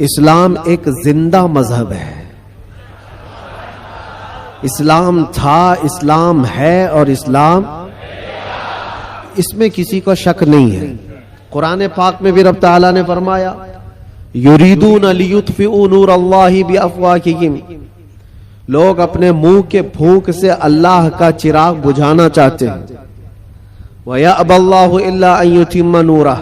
اسلام ایک زندہ مذہب ہے. اسلام تھا، اسلام ہے اور اسلام اس میں کسی کو شک نہیں ہے. قرآن پاک میں بھی رب تعالیٰ نے فرمایا یریدون لیطفئوا نور اللہ بافواہہم، لوگ اپنے منہ کے پھونک سے اللہ کا چراغ بجھانا چاہتے ہیں. وَيَأْبَى اللَّهُ إِلَّا أَن يُتِمَّ نُورَهُ،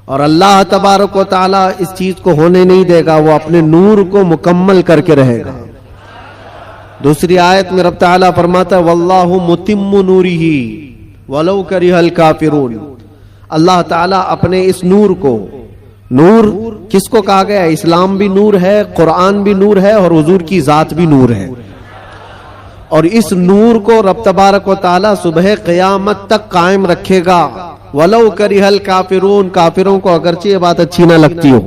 اور اللہ تبارک و تعالیٰ اس چیز کو ہونے نہیں دے گا، وہ اپنے نور کو مکمل کر کے رہے گا. دوسری آیت میں رب تعالیٰ فرماتا ہے وَاللَّهُ مُتِمُّ نُورِهِ وَلَوْ كَرِهَ الْكَافِرُونَ، اللہ تعالیٰ اپنے اس نور کو، نور کس کو کہا گیا ہے؟ اسلام بھی نور ہے، قرآن بھی نور ہے اور حضور کی ذات بھی نور ہے. اور اس نور کو رب تبارک و تعالیٰ صبح قیامت تک قائم رکھے گا. وَلَوْ كَرِهَ الْكَافِرُونَ، کافروں کو اگرچہ یہ بات اچھی نہ لگتی ہو،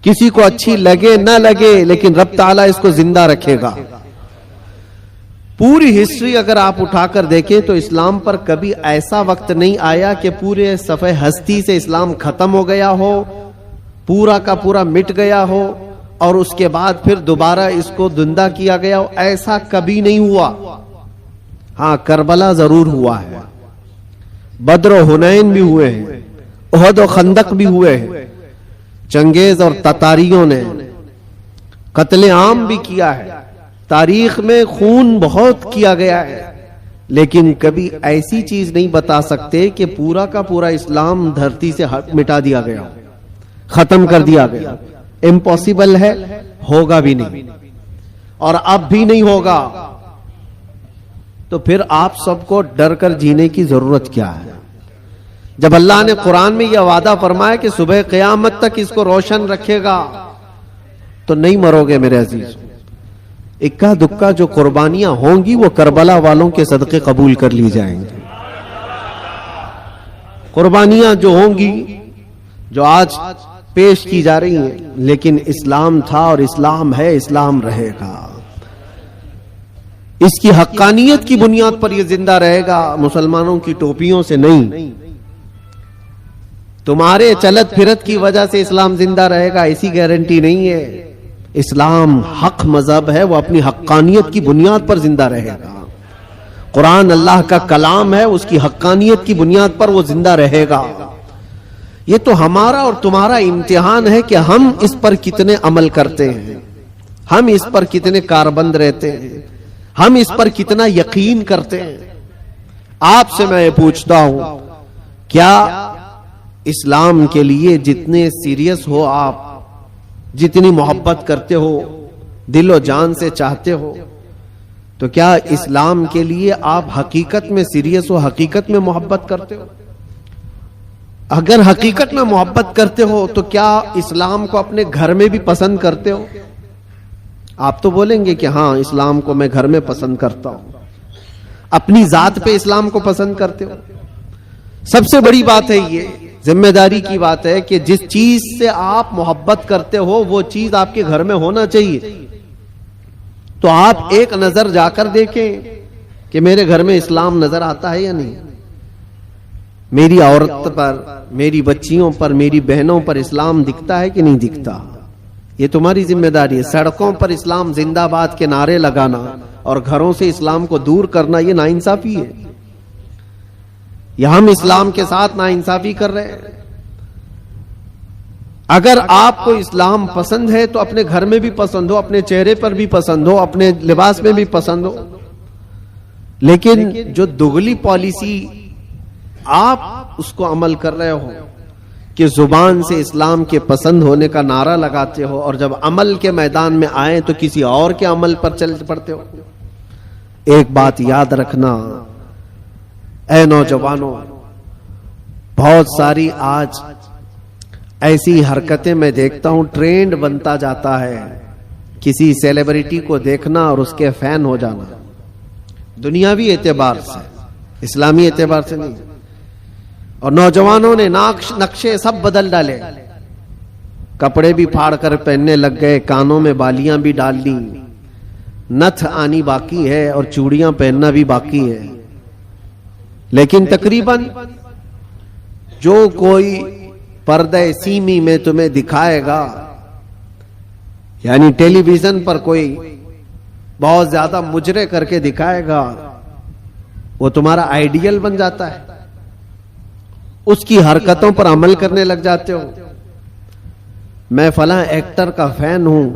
کسی کو اچھی لگے نہ لگے، لیکن رب تعالیٰ اس کو زندہ رکھے گا. پوری ہسٹری اگر آپ اٹھا کر دیکھیں تو اسلام پر کبھی ایسا وقت نہیں آیا کہ پورے صفحے ہستی سے اسلام ختم ہو گیا ہو، پورا کا پورا مٹ گیا ہو اور اس کے بعد پھر دوبارہ اس کو زندہ کیا گیا ہو. ایسا کبھی نہیں ہوا. ہاں، کربلا ضرور ہوا ہے، بدر و حنین بھی ہوئے ہیں، احد و خندق بھی ہوئے ہیں، چنگیز اور تتاریوں نے قتل عام بھی کیا ہے، تاریخ میں خون بہت کیا گیا ہے، لیکن کبھی ایسی چیز نہیں بتا سکتے کہ پورا کا پورا اسلام دھرتی سے مٹا دیا گیا، ختم کر دیا گیا. امپاسبل ہے، ہوگا بھی نہیں اور اب بھی نہیں ہوگا. تو پھر آپ سب کو ڈر کر جینے کی ضرورت کیا ہے؟ جب اللہ نے قرآن میں یہ وعدہ فرمایا کہ صبح قیامت تک اس کو روشن رکھے گا تو نہیں مرو گے میرے عزیز. اکا دکا جو قربانیاں ہوں گی وہ کربلا والوں کے صدقے قبول کر لی جائیں گے. قربانیاں جو ہوں گی، جو آج پیش کی جا رہی ہیں، لیکن اسلام تھا اور اسلام ہے، اسلام رہے گا. اس کی حقانیت کی بنیاد پر یہ زندہ رہے گا، مسلمانوں کی ٹوپیوں سے نہیں. تمہارے چلت پھرت کی وجہ سے اسلام زندہ رہے گا ایسی گارنٹی نہیں ہے. اسلام حق مذہب ہے، وہ اپنی حقانیت کی بنیاد پر زندہ رہے گا. قرآن اللہ کا کلام ہے، اس کی حقانیت کی بنیاد پر وہ زندہ رہے گا. یہ تو ہمارا اور تمہارا امتحان ہے کہ ہم اس پر کتنے عمل کرتے ہیں، ہم اس پر کتنے کاربند رہتے ہیں، ہم اس پر کتنا یقین کرتے ہیں. آپ سے میں پوچھتا ہوں، کیا اسلام کے لیے جتنے سیریس ہو آپ، جتنی محبت کرتے ہو، دل و جان سے چاہتے ہو، تو کیا اسلام کے لیے آپ حقیقت میں سیریس ہو، حقیقت میں محبت کرتے ہو؟ اگر حقیقت میں محبت کرتے ہو تو کیا اسلام کو اپنے گھر میں بھی پسند کرتے ہو؟ آپ تو بولیں گے کہ ہاں اسلام کو میں گھر میں پسند کرتا ہوں. اپنی ذات پہ اسلام کو پسند کرتے ہو؟ سب سے بڑی بات ہے، یہ ذمہ داری کی بات ہے کہ جس چیز سے آپ محبت کرتے ہو وہ چیز آپ کے گھر میں ہونا چاہیے. تو آپ ایک نظر جا کر دیکھیں کہ میرے گھر میں اسلام نظر آتا ہے یا نہیں. میری عورت پر، میری بچیوں پر، میری بہنوں پر اسلام دکھتا ہے کہ نہیں دکھتا؟ یہ تمہاری ذمہ داری ہے. سڑکوں پر اسلام زندہ باد کے نعرے لگانا اور گھروں سے اسلام کو دور کرنا یہ ناانصافی ہے. یہ ہم اسلام کے ساتھ ناانصافی کر رہے ہیں. اگر آپ کو اسلام پسند ہے تو اپنے گھر میں بھی پسند ہو، اپنے چہرے پر بھی پسند ہو، اپنے لباس میں بھی پسند ہو. لیکن جو دگلی پالیسی آپ اس کو عمل کر رہے ہو کہ زبان سے اسلام کے پسند ہونے کا نعرہ لگاتے ہو اور جب عمل کے میدان میں آئے تو کسی اور کے عمل پر چل پڑتے ہو. ایک بات یاد رکھنا اے نوجوانوں، بہت ساری آج ایسی حرکتیں میں دیکھتا ہوں، ٹرینڈ بنتا جاتا ہے کسی سیلیبریٹی کو دیکھنا اور اس کے فین ہو جانا، دنیاوی اعتبار سے، اسلامی اعتبار سے نہیں. اور نوجوانوں نے نقشے سب بدل ڈالے، کپڑے بھی پھاڑ کر پہننے لگ گئے، کانوں میں بالیاں بھی ڈال لی، نتھ آنی باقی ہے اور چوڑیاں پہننا بھی باقی ہے. لیکن تقریباً جو کوئی پردے سیمی میں تمہیں دکھائے گا، یعنی ٹیلی ویژن پر کوئی بہت زیادہ مجرے کر کے دکھائے گا، وہ تمہارا آئیڈیل بن جاتا ہے، اس کی حرکتوں پر عمل کرنے لگ جاتے ہو۔ میں فلاں ایکٹر کا فین ہوں،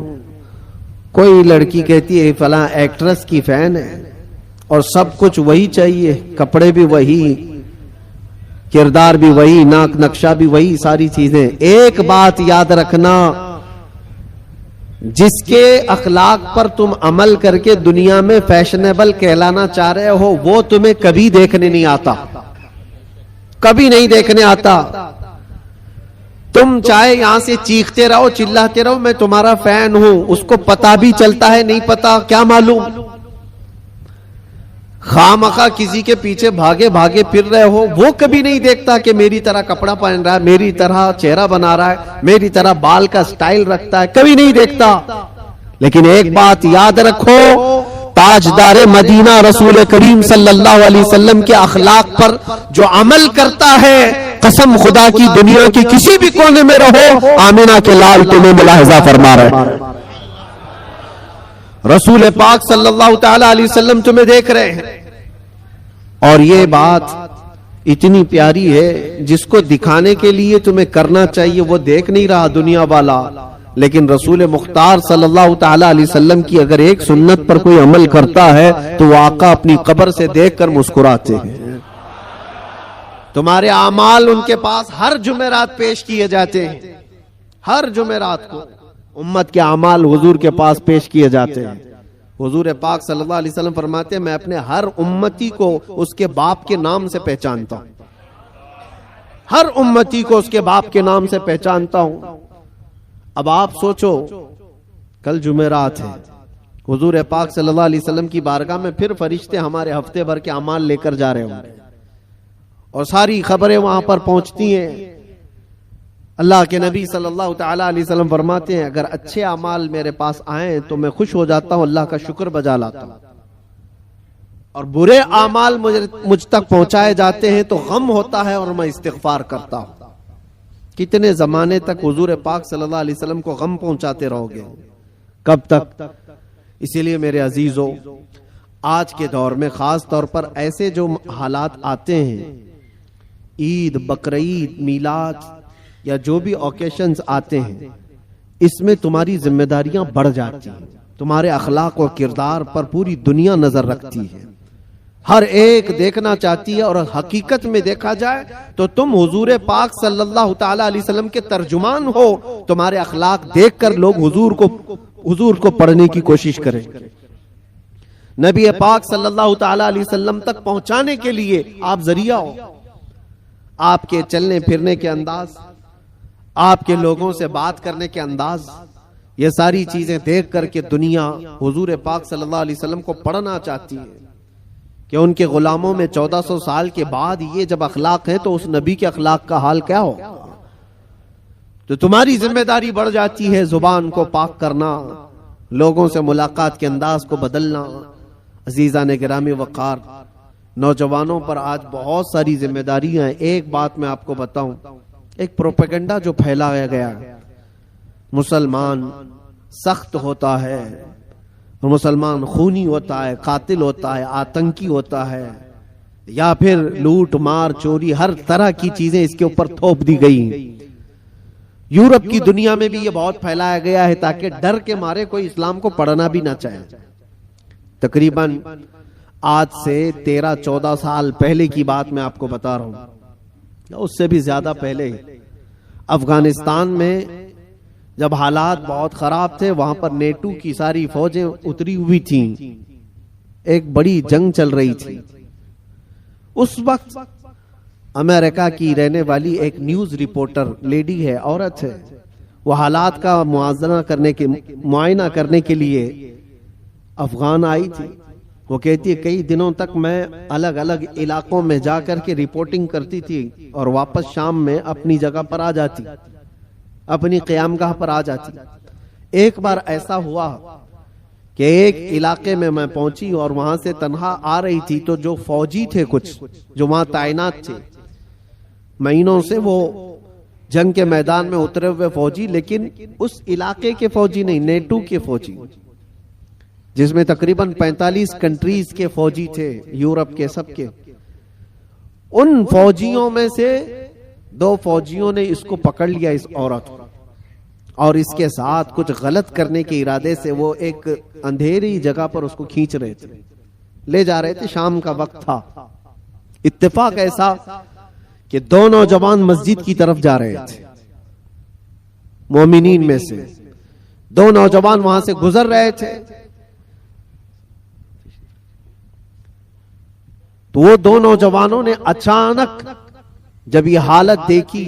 کوئی لڑکی کہتی ہے فلاں ایکٹریس کی فین ہے، اور سب کچھ وہی چاہیے، کپڑے بھی وہی، کردار بھی وہی، ناک نقشہ بھی وہی، ساری چیزیں۔ ایک بات یاد رکھنا، جس کے اخلاق پر تم عمل کر کے دنیا میں فیشنیبل کہلانا چاہ رہے ہو، وہ تمہیں کبھی دیکھنے نہیں آتا، کبھی نہیں دیکھنے آتا۔ تم چاہے یہاں سے چیختے رہو، چلاتے رہو میں تمہارا فین ہوں، اس کو پتا بھی چلتا ہے نہیں پتا کیا معلوم، خامخواہ کسی کے پیچھے بھاگے بھاگے پھر رہے ہو، وہ کبھی نہیں دیکھتا کہ میری طرح کپڑا پہن رہا ہے، میری طرح چہرہ بنا رہا ہے، میری طرح بال کا سٹائل رکھتا ہے، کبھی نہیں دیکھتا۔ لیکن ایک بات یاد رکھو، تاجدار مدینہ رسول کریم صلی اللہ علیہ وسلم کے اخلاق پر جو عمل کرتا ہے، قسم خدا کی دنیا کی کسی بھی کونے میں رہو، آمینہ کے لال تمہیں ملاحظہ فرما رہے ہیں، رسول پاک صلی اللہ تعالی علیہ وسلم تمہیں دیکھ رہے ہیں۔ اور یہ بات اتنی پیاری ہے، جس کو دکھانے کے لیے تمہیں کرنا چاہیے وہ دیکھ نہیں رہا دنیا والا، لیکن رسول مختار صلی اللہ تعالی علیہ وسلم کی اگر ایک سنت پر کوئی عمل کرتا ہے تو وہ آقا اپنی قبر سے دیکھ کر مسکراتے ہیں۔ تمہارے اعمال ان کے پاس ہر جمعرات پیش کیے جاتے ہیں، ہر جمعرات کو امت کے اعمال حضور کے پاس پیش کیے جاتے ہیں۔ حضور پاک صلی اللہ علیہ وسلم فرماتے ہیں میں اپنے ہر امتی کو اس کے باپ کے نام سے پہچانتا ہوں، ہر امتی کو اس کے باپ کے نام سے پہچانتا ہوں۔ اب آپ سوچو، کل جمعرات ہے، حضور پاک صلی اللہ علیہ وسلم کی بارگاہ میں پھر فرشتے ہمارے ہفتے بھر کے اعمال لے کر جا رہے ہوں گے، اور ساری خبریں وہاں پر پہنچتی ہیں۔ اللہ کے نبی صلی اللہ تعالی علیہ وسلم فرماتے ہیں اگر اچھے اعمال میرے پاس آئیں تو میں خوش ہو جاتا ہوں، اللہ کا شکر بجا لاتا ہوں، اور برے اعمال مجھ تک پہنچائے جاتے ہیں تو غم ہوتا ہے اور میں استغفار کرتا ہوں۔ کتنے زمانے تک حضور پاک صلی اللہ علیہ وسلم کو غم پہنچاتے رہو گے؟ کب تک؟ اسی لیے میرے عزیزو، آج کے دور میں خاص طور پر ایسے جو حالات آتے ہیں، عید، بقرعید، میلاد یا جو بھی اوکیشنز آتے ہیں، اس میں تمہاری ذمہ داریاں بڑھ جاتی ہیں، تمہارے اخلاق و کردار پر پوری دنیا نظر رکھتی ہے، ہر ایک دیکھنا چاہتی ہے، اور حقیقت میں دیکھا جائے تو تم حضور پاک صلی اللہ تعالی علیہ وسلم کے ترجمان ہو، تمہارے اخلاق دیکھ کر لوگ حضور کو پڑھنے کی کوشش کریں، نبی پاک صلی اللہ تعالی علیہ وسلم تک پہنچانے کے لیے آپ ذریعہ ہو۔ آپ کے چلنے پھرنے کے انداز، آپ کے لوگوں سے بات کرنے کے انداز، یہ ساری چیزیں دیکھ کر کے دنیا حضور پاک صلی اللہ علیہ وسلم کو پڑھنا چاہتی ہے کہ ان کے غلاموں میں 1400 سال کے بعد یہ جب اخلاق ہیں تو اس نبی کے اخلاق کا حال کیا ہو؟ تو تمہاری ذمہ داری بڑھ جاتی ہے زبان کو پاک کرنا، لوگوں سے ملاقات کے انداز کو بدلنا۔ عزیزان گرامی وقار، نوجوانوں پر آج بہت ساری ذمہ داریاں ہیں۔ ایک بات میں آپ کو بتاؤں، ایک پروپیگنڈا جو پھیلایا گیا، مسلمان سخت ہوتا ہے، مسلمان خونی ہوتا ہے، قاتل ہوتا ہے، آتنکی ہوتا ہے، یا پھر لوٹ مار چوری، ہر طرح کی چیزیں اس کے اوپر تھوپ دی گئی۔ یورپ کی دنیا میں بھی یہ بہت پھیلایا گیا ہے تاکہ ڈر کے مارے کوئی اسلام کو پڑھنا بھی نہ چاہے۔ تقریباً آج سے 13-14 سال پہلے کی بات میں آپ کو بتا رہا ہوں، اس سے بھی زیادہ پہلے افغانستان میں جب حالات بہت خراب تھے، وہاں پر نیٹو کی ساری فوجیں اتری ہوئی تھیں، ایک بڑی جنگ چل رہی تھی۔ اس وقت امریکہ کی رہنے والی ایک نیوز رپورٹر لیڈی ہے، عورت ہے، وہ حالات کا معائنہ کرنے کے لیے افغان آئی تھی۔ وہ کہتی ہے کئی دنوں تک میں الگ الگ علاقوں میں جا کر کے رپورٹنگ کرتی تھی اور واپس شام میں اپنی جگہ پر آ جاتی، اپنی قیام گاہ پر آ جاتی۔ ایک بار ایسا ہوا کہ ایک علاقے میں میں پہنچی اور وہاں سے تنہا آ رہی تھی، تو جو فوجی تھے کچھ جو وہاں تعینات تھے، مہینوں سے وہ جنگ کے میدان میں اترے ہوئے فوجی، لیکن اس علاقے کے فوجی نہیں، نیٹو کے فوجی، جس میں تقریباً 45 کنٹریز کے فوجی تھے، یورپ کے، سب کے. ان فوجیوں میں سے 2 فوجیوں نے اس کو پکڑ لیا، اس عورت کو، اور اس کے ساتھ کچھ غلط کرنے کے ارادے سے وہ ایک اندھیری جگہ پر اس کو کھینچ رہے تھے، لے جا رہے تھے. شام کا وقت تھا. اتفاق ایسا کہ 2 نوجوان مسجد کی طرف جا رہے تھے، مومنین میں سے 2 نوجوان وہاں سے گزر رہے تھے. تو وہ 2 نوجوانوں نے اچانک جب یہ حالت دیکھی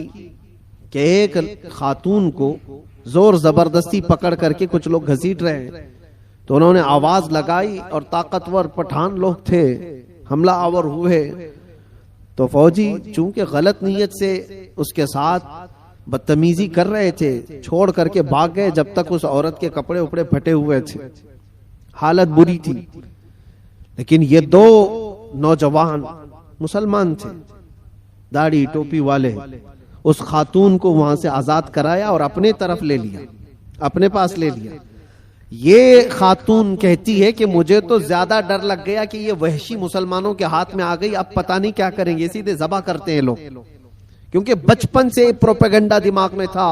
کہ ایک خاتون کو زور زبردستی پکڑ کر کے کچھ لوگ گھسیٹ رہے ہیں، تو انہوں نے آواز لگائی، اور طاقتور پٹھان لوگ تھے، حملہ آور ہوئے. تو فوجی چونکہ غلط نیت سے اس کے ساتھ بدتمیزی کر رہے تھے، چھوڑ کر کے بھاگ گئے جب تک اس عورت کے کپڑے اپڑے پھٹے ہوئے تھے، حالت بری تھی. لیکن یہ 2 نوجوان مسلمان تھے، داڑھی ٹوپی والے، اس خاتون کو وہاں سے آزاد کرایا اور اپنے طرف لے لیا، اپنے پاس لے لیا. یہ خاتون کہتی ہے کہ مجھے تو زیادہ ڈر لگ گیا کہ یہ وحشی مسلمانوں کے ہاتھ میں آ گئی، اب پتہ نہیں کیا کریں گے، سیدھے ذبح کرتے ہیں لوگ. کیونکہ بچپن سے پروپیگنڈا دماغ میں تھا،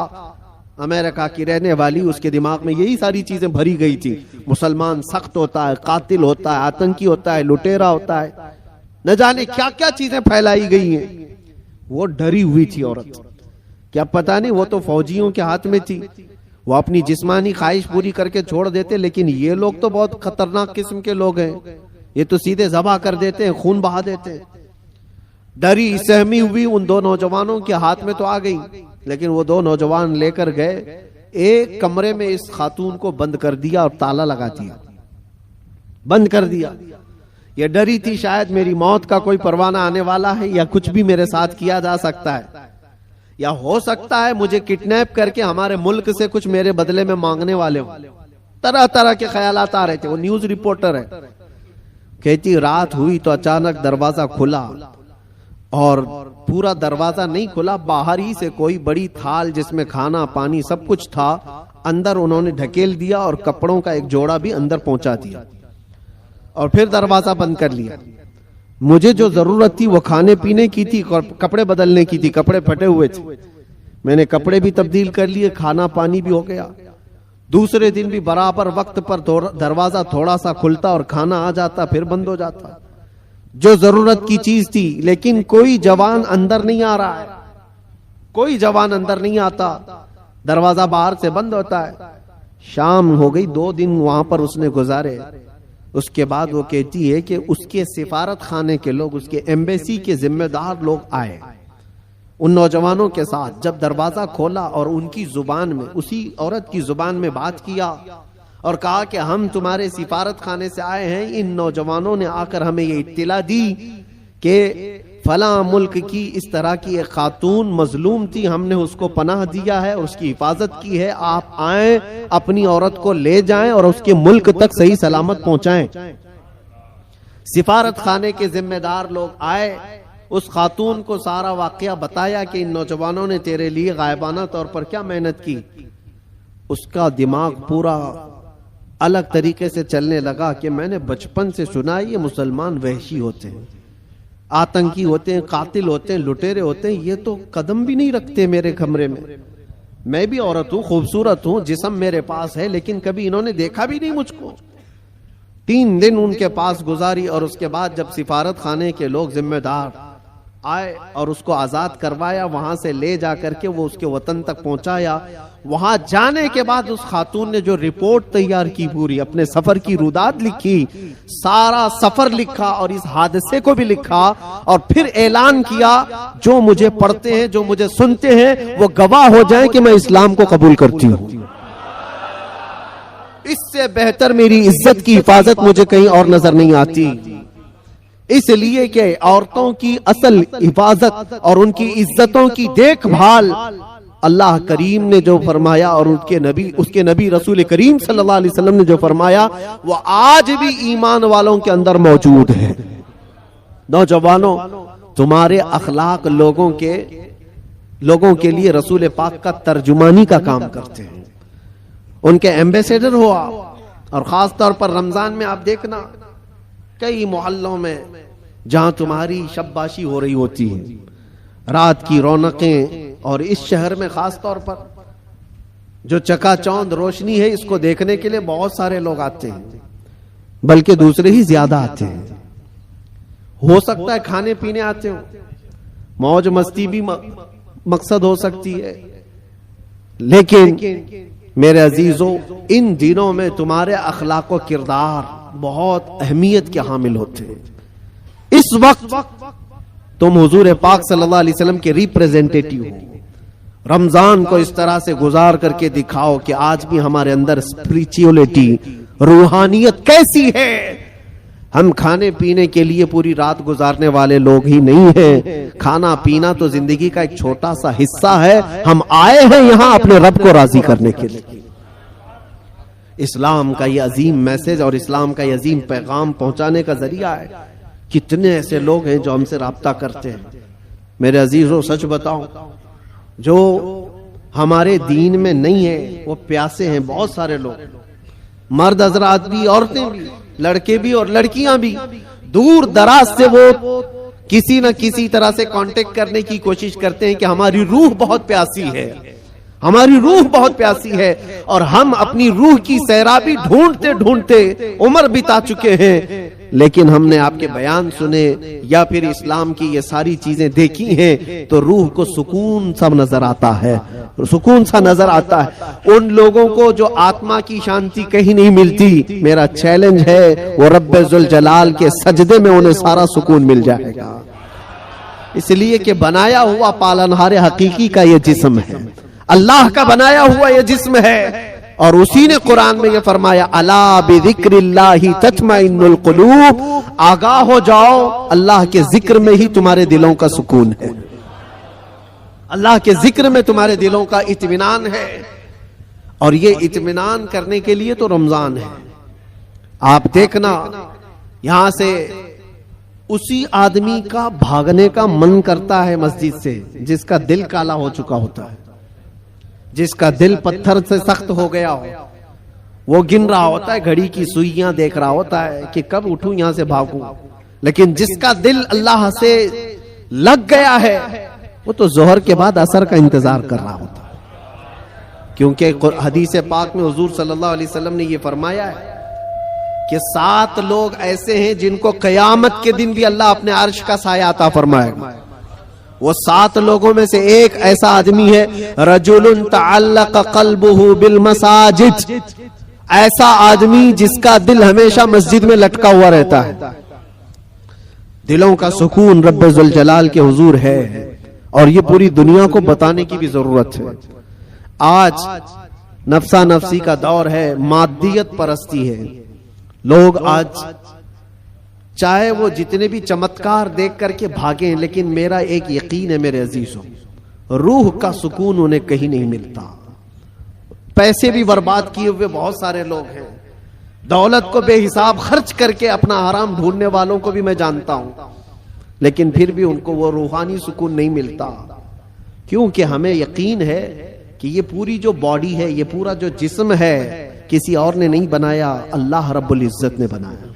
امریکہ کی رہنے والی، اس کے دماغ میں یہی ساری چیزیں بھری گئی تھی. مسلمان سخت ہوتا ہے، قاتل ہوتا ہے، آتنکی ہوتا ہے، لٹیرا ہوتا ہے، نہ جانے کیا کیا چیزیں پھیلائی گئی ہیں. وہ ڈری ہوئی تھی عورت، کیا پتہ نہیں، وہ تو فوجیوں کے ہاتھ میں تھی، وہ اپنی جسمانی خواہش پوری کر کے چھوڑ دیتے، لیکن یہ لوگ تو بہت خطرناک قسم کے لوگ ہیں، یہ تو سیدھے ذبح کر دیتے ہیں، خون بہا دیتے ہیں. ڈری سہمی ہوئی ان 2 نوجوانوں کے ہاتھ میں تو آ گئی، لیکن وہ 2 نوجوان لے کر گئے ایک کمرے میں، اس خاتون کو بند کر دیا اور تالا لگا دیا، بند کر دیا. یہ ڈری تھی شاید میری موت کا کوئی پروانہ آنے والا ہے، یا کچھ بھی میرے ساتھ کیا جا سکتا ہے، یا ہو سکتا ہے مجھے کڈنیپ کر کے ہمارے ملک سے کچھ میرے بدلے میں مانگنے والے ہوں. طرح طرح کے خیالات آ رہے تھے. وہ نیوز رپورٹر ہے، کہتی رات ہوئی تو اچانک دروازہ کھلا، اور پورا دروازہ نہیں کھلا، باہر ہی سے کوئی بڑی تھال جس میں کھانا پانی سب کچھ تھا، اندر انہوں نے ڈھکیل دیا اور کپڑوں کا ایک جوڑا بھی اندر پہنچا دیا، اور پھر دروازہ بند کر لیا. مجھے جو ضرورت تھی وہ کھانے پینے کی تھی، کپڑے بدلنے کی تھی، کپڑے پھٹے ہوئے تھے، میں نے کپڑے بھی تبدیل کر لیے، کھانا پانی بھی ہو گیا. دوسرے دن بھی برابر وقت پر دروازہ تھوڑا سا کھلتا اور کھانا آ جاتا، پھر بند ہو جاتا. جو ضرورت کی چیز تھی. لیکن کوئی جوان اندر نہیں آ رہا ہے، کوئی جوان اندر نہیں آتا، دروازہ باہر سے بند ہوتا ہے. شام ہو گئی، 2 دن وہاں پر اس نے گزارے. اس کے بعد وہ کہتی ہے کہ اس کے سفارت خانے کے لوگ، اس کے ایمبیسی کے ذمہ دار لوگ آئے ان نوجوانوں کے ساتھ. جب دروازہ کھولا اور ان کی زبان میں، اسی عورت کی زبان میں بات کیا اور کہا کہ ہم تمہارے سفارت خانے سے آئے ہیں، ان نوجوانوں نے آ کر ہمیں یہ اطلاع دی کہ فلاں ملک کی اس طرح کی ایک خاتون مظلوم تھی، ہم نے اس کو پناہ دیا ہے، اس کی حفاظت کی ہے، آپ آئیں، اپنی عورت کو لے جائیں اور اس کے ملک تک صحیح سلامت پہنچائیں. سفارت خانے کے ذمہ دار لوگ آئے، اس خاتون کو سارا واقعہ بتایا کہ ان نوجوانوں نے تیرے لیے غائبانہ طور پر کیا محنت کی. اس کا دماغ پورا الگ طریقے سے چلنے لگا کہ میں نے بچپن سے سنا یہ مسلمان وحشی ہوتے ہیں، آتنکی ہوتے ہیں، قاتل ہوتے ہیں، لٹیرے ہوتے ہیں، یہ تو قدم بھی نہیں رکھتے میرے کمرے میں. میں بھی عورت ہوں، خوبصورت ہوں، جسم میرے پاس ہے، لیکن کبھی انہوں نے دیکھا بھی نہیں مجھ کو. 3 دن ان کے پاس گزاری اور اس کے بعد جب سفارت خانے کے لوگ ذمہ دار آئے اور اس کو آزاد کروایا، وہاں سے لے جا کر کے وہ اس کے وطن تک پہنچایا. وہاں جانے کے بعد اس خاتون نے جو رپورٹ تیار کی، پوری اپنے سفر کی رودات لکھی، سارا سفر لکھا اور اس حادثے کو بھی لکھا، اور پھر اعلان کیا جو مجھے پڑھتے ہیں، جو مجھے سنتے ہیں، وہ گواہ ہو جائیں کہ میں اسلام کو قبول کرتی ہوں. اس سے بہتر میری عزت کی حفاظت مجھے کہیں اور نظر نہیں آتی. اس لیے کہ عورتوں کی اصل حفاظت اور ان کی عزتوں کی دیکھ بھال اللہ کریم نے جو فرمایا اور اس کے نبی رسول کریم صلی اللہ علیہ وسلم نے جو فرمایا، وہ آج بھی ایمان والوں کے اندر موجود ہے. نوجوانوں، تمہارے اخلاق لوگوں کے لوگوں کے لیے رسول پاک کا ترجمانی کا کام کرتے ہیں، ان کے ایمبیسیڈر ہو آپ۔ اور خاص طور پر رمضان میں آپ دیکھنا کئی محلوں میں جہاں تمہاری شباشی ہو رہی ہوتی ہے، رات کی رونقیں، اور اس شہر میں خاص طور پر جو چکا چوند روشنی ہے اس کو دیکھنے کے لیے بہت سارے لوگ آتے ہیں، بلکہ دوسرے ہی زیادہ آتے ہیں۔ ہو سکتا ہے کھانے پینے آتے ہو، موج مستی بھی مقصد ہو سکتی ہے، لیکن میرے عزیزوں ان دنوں میں تمہارے اخلاق و کردار بہت اہمیت کے حامل ہوتے ہیں۔ اس وقت تم حضور پاک صلی اللہ علیہ وسلم کے ریپریزنٹیٹیو ہو، رمضان کو اس طرح سے گزار کر کے دکھاؤ کہ آج بھی ہمارے اندر اسپریچولیٹی، روحانیت کیسی ہے۔ ہم کھانے پینے کے لیے پوری رات گزارنے والے لوگ ہی نہیں ہیں، کھانا پینا تو زندگی کا ایک چھوٹا سا حصہ ہے۔ ہم آئے ہیں یہاں اپنے رب کو راضی کرنے کے لیے۔ اسلام کا یہ عظیم میسج اور اسلام کا یہ عظیم پیغام پہنچانے کا ذریعہ ہے۔ کتنے ایسے لوگ ہیں جو ہم سے رابطہ کرتے ہیں۔ میرے عزیزوں سچ بتاؤں، جو ہمارے دین میں نہیں ہے وہ پیاسے ہیں، بہت سارے لوگ، مرد حضرات بھی، عورتیں بھی، لڑکے بھی اور لڑکیاں بھی، دور دراز سے وہ کسی نہ کسی طرح سے کانٹیکٹ کرنے کی کوشش کرتے ہیں کہ ہماری روح بہت پیاسی ہے، ہماری روح بہت پیاسی ہے، اور ہم اپنی روح کی سیرابی ڈھونڈتے ڈھونڈتے عمر بتا چکے ہیں، لیکن ہم نے آپ کے بیان سنے یا پھر اسلام کی یہ ساری چیزیں دیکھی ہیں تو روح کو سکون سا نظر آتا ہے، سکون سا نظر آتا ہے۔ ان لوگوں کو جو آتما کی شانتی کہیں نہیں ملتی، میرا چیلنج ہے وہ رب ذوالجلال کے سجدے میں انہیں سارا سکون مل جائے گا، اس لیے کہ بنایا ہوا پالنہار حقیقی کا یہ جسم ہے، اللہ کا بنایا ہوا یہ جسم ہے، اور اسی نے قرآن میں یہ فرمایا الا بذکر اللہ تطمئن القلوب، آگاہ ہو جاؤ اللہ کے ذکر میں ہی تمہارے دلوں کا سکون ہے، اللہ کے ذکر میں تمہارے دلوں کا اطمینان ہے، اور یہ اطمینان کرنے کے لیے تو رمضان ہے۔ آپ دیکھنا یہاں سے اسی آدمی کا بھاگنے کا من کرتا ہے مسجد سے جس کا دل کالا ہو چکا ہوتا ہے، جس کا دل پتھر سے سخت ہو گیا ہو، وہ گن رہا ہوتا ہے، گھڑی کی سوئیاں دیکھ رہا ہوتا ہے کہ کب اٹھوں یہاں سے بھاگوں، لیکن جس کا دل اللہ سے لگ گیا ہے وہ تو ظہر کے بعد عصر کا انتظار کر رہا ہوتا ہے، کیونکہ حدیث پاک میں حضور صلی اللہ علیہ وسلم نے یہ فرمایا ہے کہ 7 لوگ ایسے ہیں جن کو قیامت کے دن بھی اللہ اپنے عرش کا سایہ عطا فرمائے گا۔ وہ 7 لوگوں میں سے ایک ایسا آدمی ہے رجل تعلق قلبہ بالمساجد، ایسا آدمی جس کا دل ہمیشہ مسجد میں لٹکا ہوا رہتا ہے۔ دلوں کا سکون رب ذوالجلال کے حضور ہے، اور یہ پوری دنیا کو بتانے کی بھی ضرورت ہے۔ آج نفسا نفسی کا دور ہے، مادیت پرستی ہے، لوگ آج چاہے وہ جتنے بھی چمتکار دیکھ کر کے بھاگیں، لیکن میرا ایک یقین ہے میرے عزیزوں، روح کا سکون انہیں کہیں نہیں ملتا۔ پیسے بھی برباد کیے ہوئے بہت سارے لوگ ہیں، دولت کو بے حساب خرچ کر کے اپنا آرام ڈھونڈنے والوں کو بھی میں جانتا ہوں، لیکن پھر بھی ان کو وہ روحانی سکون نہیں ملتا، کیونکہ ہمیں یقین ہے کہ یہ پوری جو باڈی ہے، یہ پورا جو جسم ہے، کسی اور نے نہیں بنایا، اللہ رب العزت نے بنایا،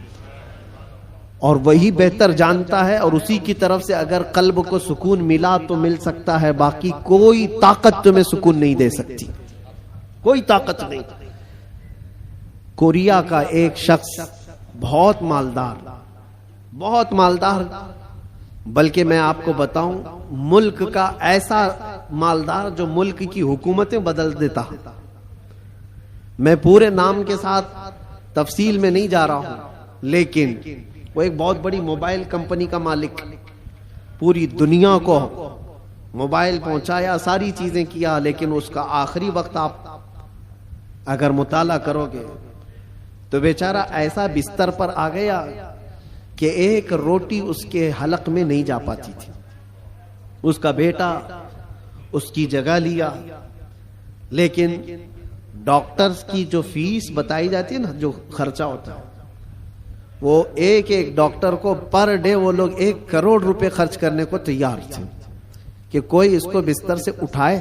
اور وہی بہتر جانتا ہے، اور اسی کی طرف سے اگر قلب کو سکون ملا تو مل سکتا ہے، باقی کوئی طاقت تمہیں سکون نہیں دے سکتی، کوئی طاقت نہیں۔ کوریا کا ایک شخص بہت مالدار، بلکہ میں آپ کو بتاؤں ملک کا ایسا مالدار جو ملک کی حکومتیں بدل دیتا۔ میں پورے نام کے ساتھ تفصیل میں نہیں جا رہا ہوں، لیکن وہ ایک بہت بڑی موبائل کمپنی کا مالک، پوری دنیا کو موبائل پہنچایا، ساری چیزیں کیا، لیکن اس کا آخری وقت آپ اگر مطالعہ کرو گے تو بیچارہ ایسا بستر پر آ گیا کہ ایک روٹی اس کے حلق میں نہیں جا پاتی تھی۔ اس کا بیٹا اس کی جگہ لیا، لیکن ڈاکٹرز کی جو فیس بتائی جاتی ہے نا، جو خرچہ ہوتا ہے، وہ ایک ڈاکٹر کو پر ڈے وہ لوگ 1 کروڑ روپے خرچ کرنے کو تیار تھے، کہ کوئی اس کو بستر سے اٹھائے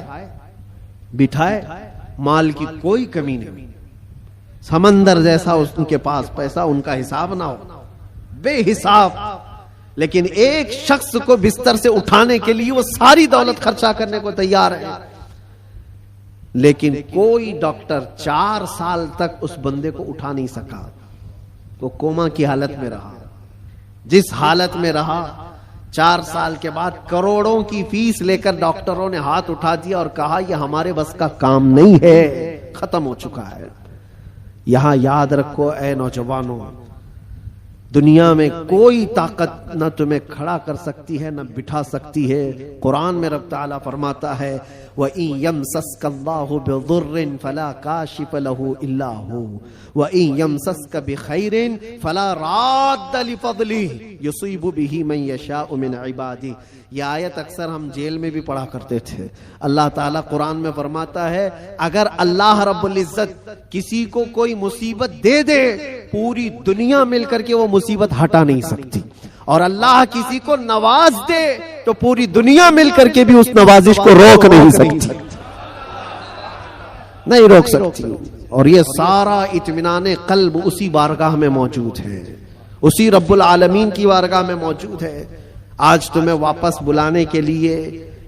بٹھائے، مال کی کوئی کمی نہیں، سمندر جیسا ان کے پاس پیسہ، ان کا حساب نہ ہو، بے حساب، لیکن ایک شخص کو بستر سے اٹھانے کے لیے وہ ساری دولت خرچہ کرنے کو تیار ہے، لیکن کوئی ڈاکٹر 4 سال تک اس بندے کو اٹھا نہیں سکا، وہ کوما کی حالت میں رہا، جس حالت میں رہا 4 سال کے بعد کروڑوں کی فیس لے کر ڈاکٹروں نے ہاتھ اٹھا دیا اور کہا یہ ہمارے بس کا کام نہیں ہے، ختم ہو چکا ہے۔ یہاں یاد رکھو اے نوجوانوں، دنیا میں کوئی طاقت نہ تمہیں کھڑا کر سکتی ہے نہ بٹھا سکتی ہے۔ قرآن میں رب تعالیٰ فرماتا ہے وَإِن يَمْسَسْكَ اللَّهُ بِضُرٍّ فَلَا كَاشِفَ لَهُ إِلَّا هُوَ وَإِن يَمْسَسْكَ بِخَيْرٍ فَلَا رَادَّ لِفَضْلِهِ يُصِيبُ بِهِ مَن يَشَاءُ مِنْ عِبَادِهِ۔ یہ آیت اکثر ہم جیل میں بھی پڑھا کرتے تھے۔ اللہ تعالیٰ قرآن میں فرماتا ہے اگر اللہ رب العزت کسی کو کوئی مصیبت دے دے، پوری دنیا مل کر کے وہ مصیبت ہٹا نہیں سکتی، اور اللہ کسی کو نواز دے تو پوری دنیا مل کر کے بھی اس نوازش کو روک نہیں سکتی، نہیں روک سکتی۔ اور یہ سارا اطمینان قلب اسی بارگاہ میں موجود ہے، اسی رب العالمین کی بارگاہ میں موجود ہے۔ آج تمہیں واپس بلانے کے لیے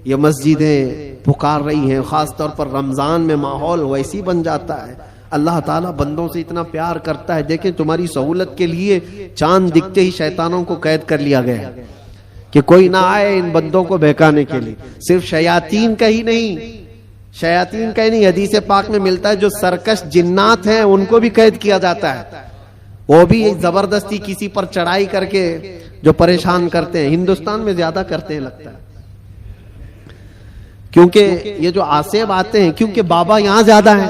یہ مسجدیں پکار رہی ہیں، خاص طور پر رمضان میں ماحول ویسی بن جاتا ہے۔ اللہ تعالیٰ بندوں سے اتنا پیار کرتا ہے، دیکھیں تمہاری سہولت کے لیے چاند دکھتے ہی شیطانوں کو قید کر لیا گیا کہ کوئی نہ آئے ان بندوں کو بہکانے کے لیے۔ صرف شیاطین کا ہی نہیں، حدیث پاک میں ملتا ہے جو سرکش جنات ہیں ان کو بھی قید کیا جاتا ہے، وہ بھی زبردستی کسی پر چڑھائی کر کے جو پریشان کرتے ہیں۔ ہندوستان میں زیادہ کرتے ہیں لگتا ہے، کیونکہ یہ جو آصف آتے ہیں، کیونکہ بابا یہاں زیادہ ہیں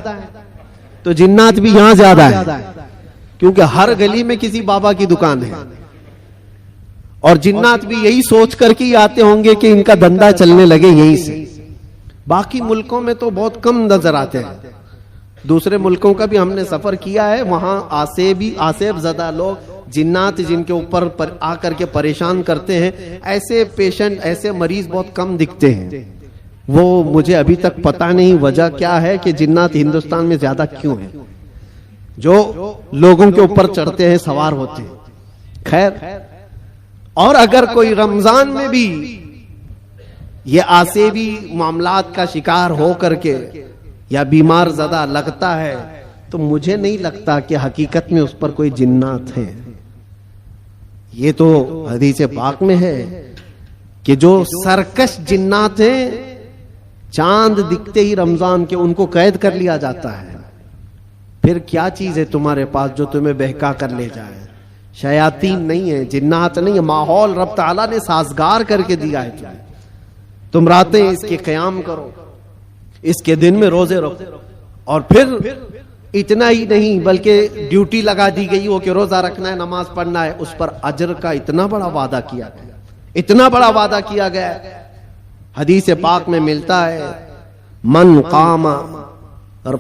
تو جنات بھی یہاں زیادہ ہیں، کیونکہ ہر گلی میں کسی بابا کی دکان ہے، اور جنات بھی یہی سوچ کر کے آتے ہوں گے کہ ان کا دھندا چلنے لگے یہیں سے۔ باقی ملکوں میں تو بہت کم نظر آتے ہیں، دوسرے ملکوں کا بھی ہم نے سفر کیا ہے، وہاں آصف زدہ لوگ، جنات جن کے اوپر آ کر کے پریشان کرتے ہیں، ایسے پیشنٹ، ایسے مریض بہت کم دکھتے ہیں۔ وہ مجھے ابھی تک پتہ نہیں وجہ کیا ہے کہ جنات ہندوستان میں زیادہ کیوں ہیں، جو لوگوں کے اوپر چڑھتے ہیں، سوار ہوتے ہیں۔ خیر، اور اگر کوئی رمضان میں بھی یہ آصفی معاملات کا شکار ہو کر کے یا بیمار زدہ لگتا ہے تو مجھے نہیں لگتا کہ حقیقت میں اس پر کوئی جنات ہیں۔ یہ تو حدیث پاک میں ہے کہ جو سرکش جنات ہیں، چاند دکھتے ہی رمضان کے ان کو قید کر لیا جاتا ہے۔ پھر کیا چیز ہے تمہارے پاس جو تمہیں بہکا کر لے جائے؟ شیاطین نہیں ہے، جنات نہیں ہے، ماحول رب تعالیٰ نے سازگار کر کے دیا ہے تم راتیں اس کے قیام کرو، اس کے دن میں روزے رکھو، اور پھر اتنا ہی نہیں بلکہ ڈیوٹی لگا دی گئی ہو کہ روزہ رکھنا ہے، نماز پڑھنا ہے، اس پر اجر کا اتنا بڑا وعدہ کیا گیا، اتنا بڑا وعدہ کیا گیا۔ حدیث پاک میں ملتا ہے من قام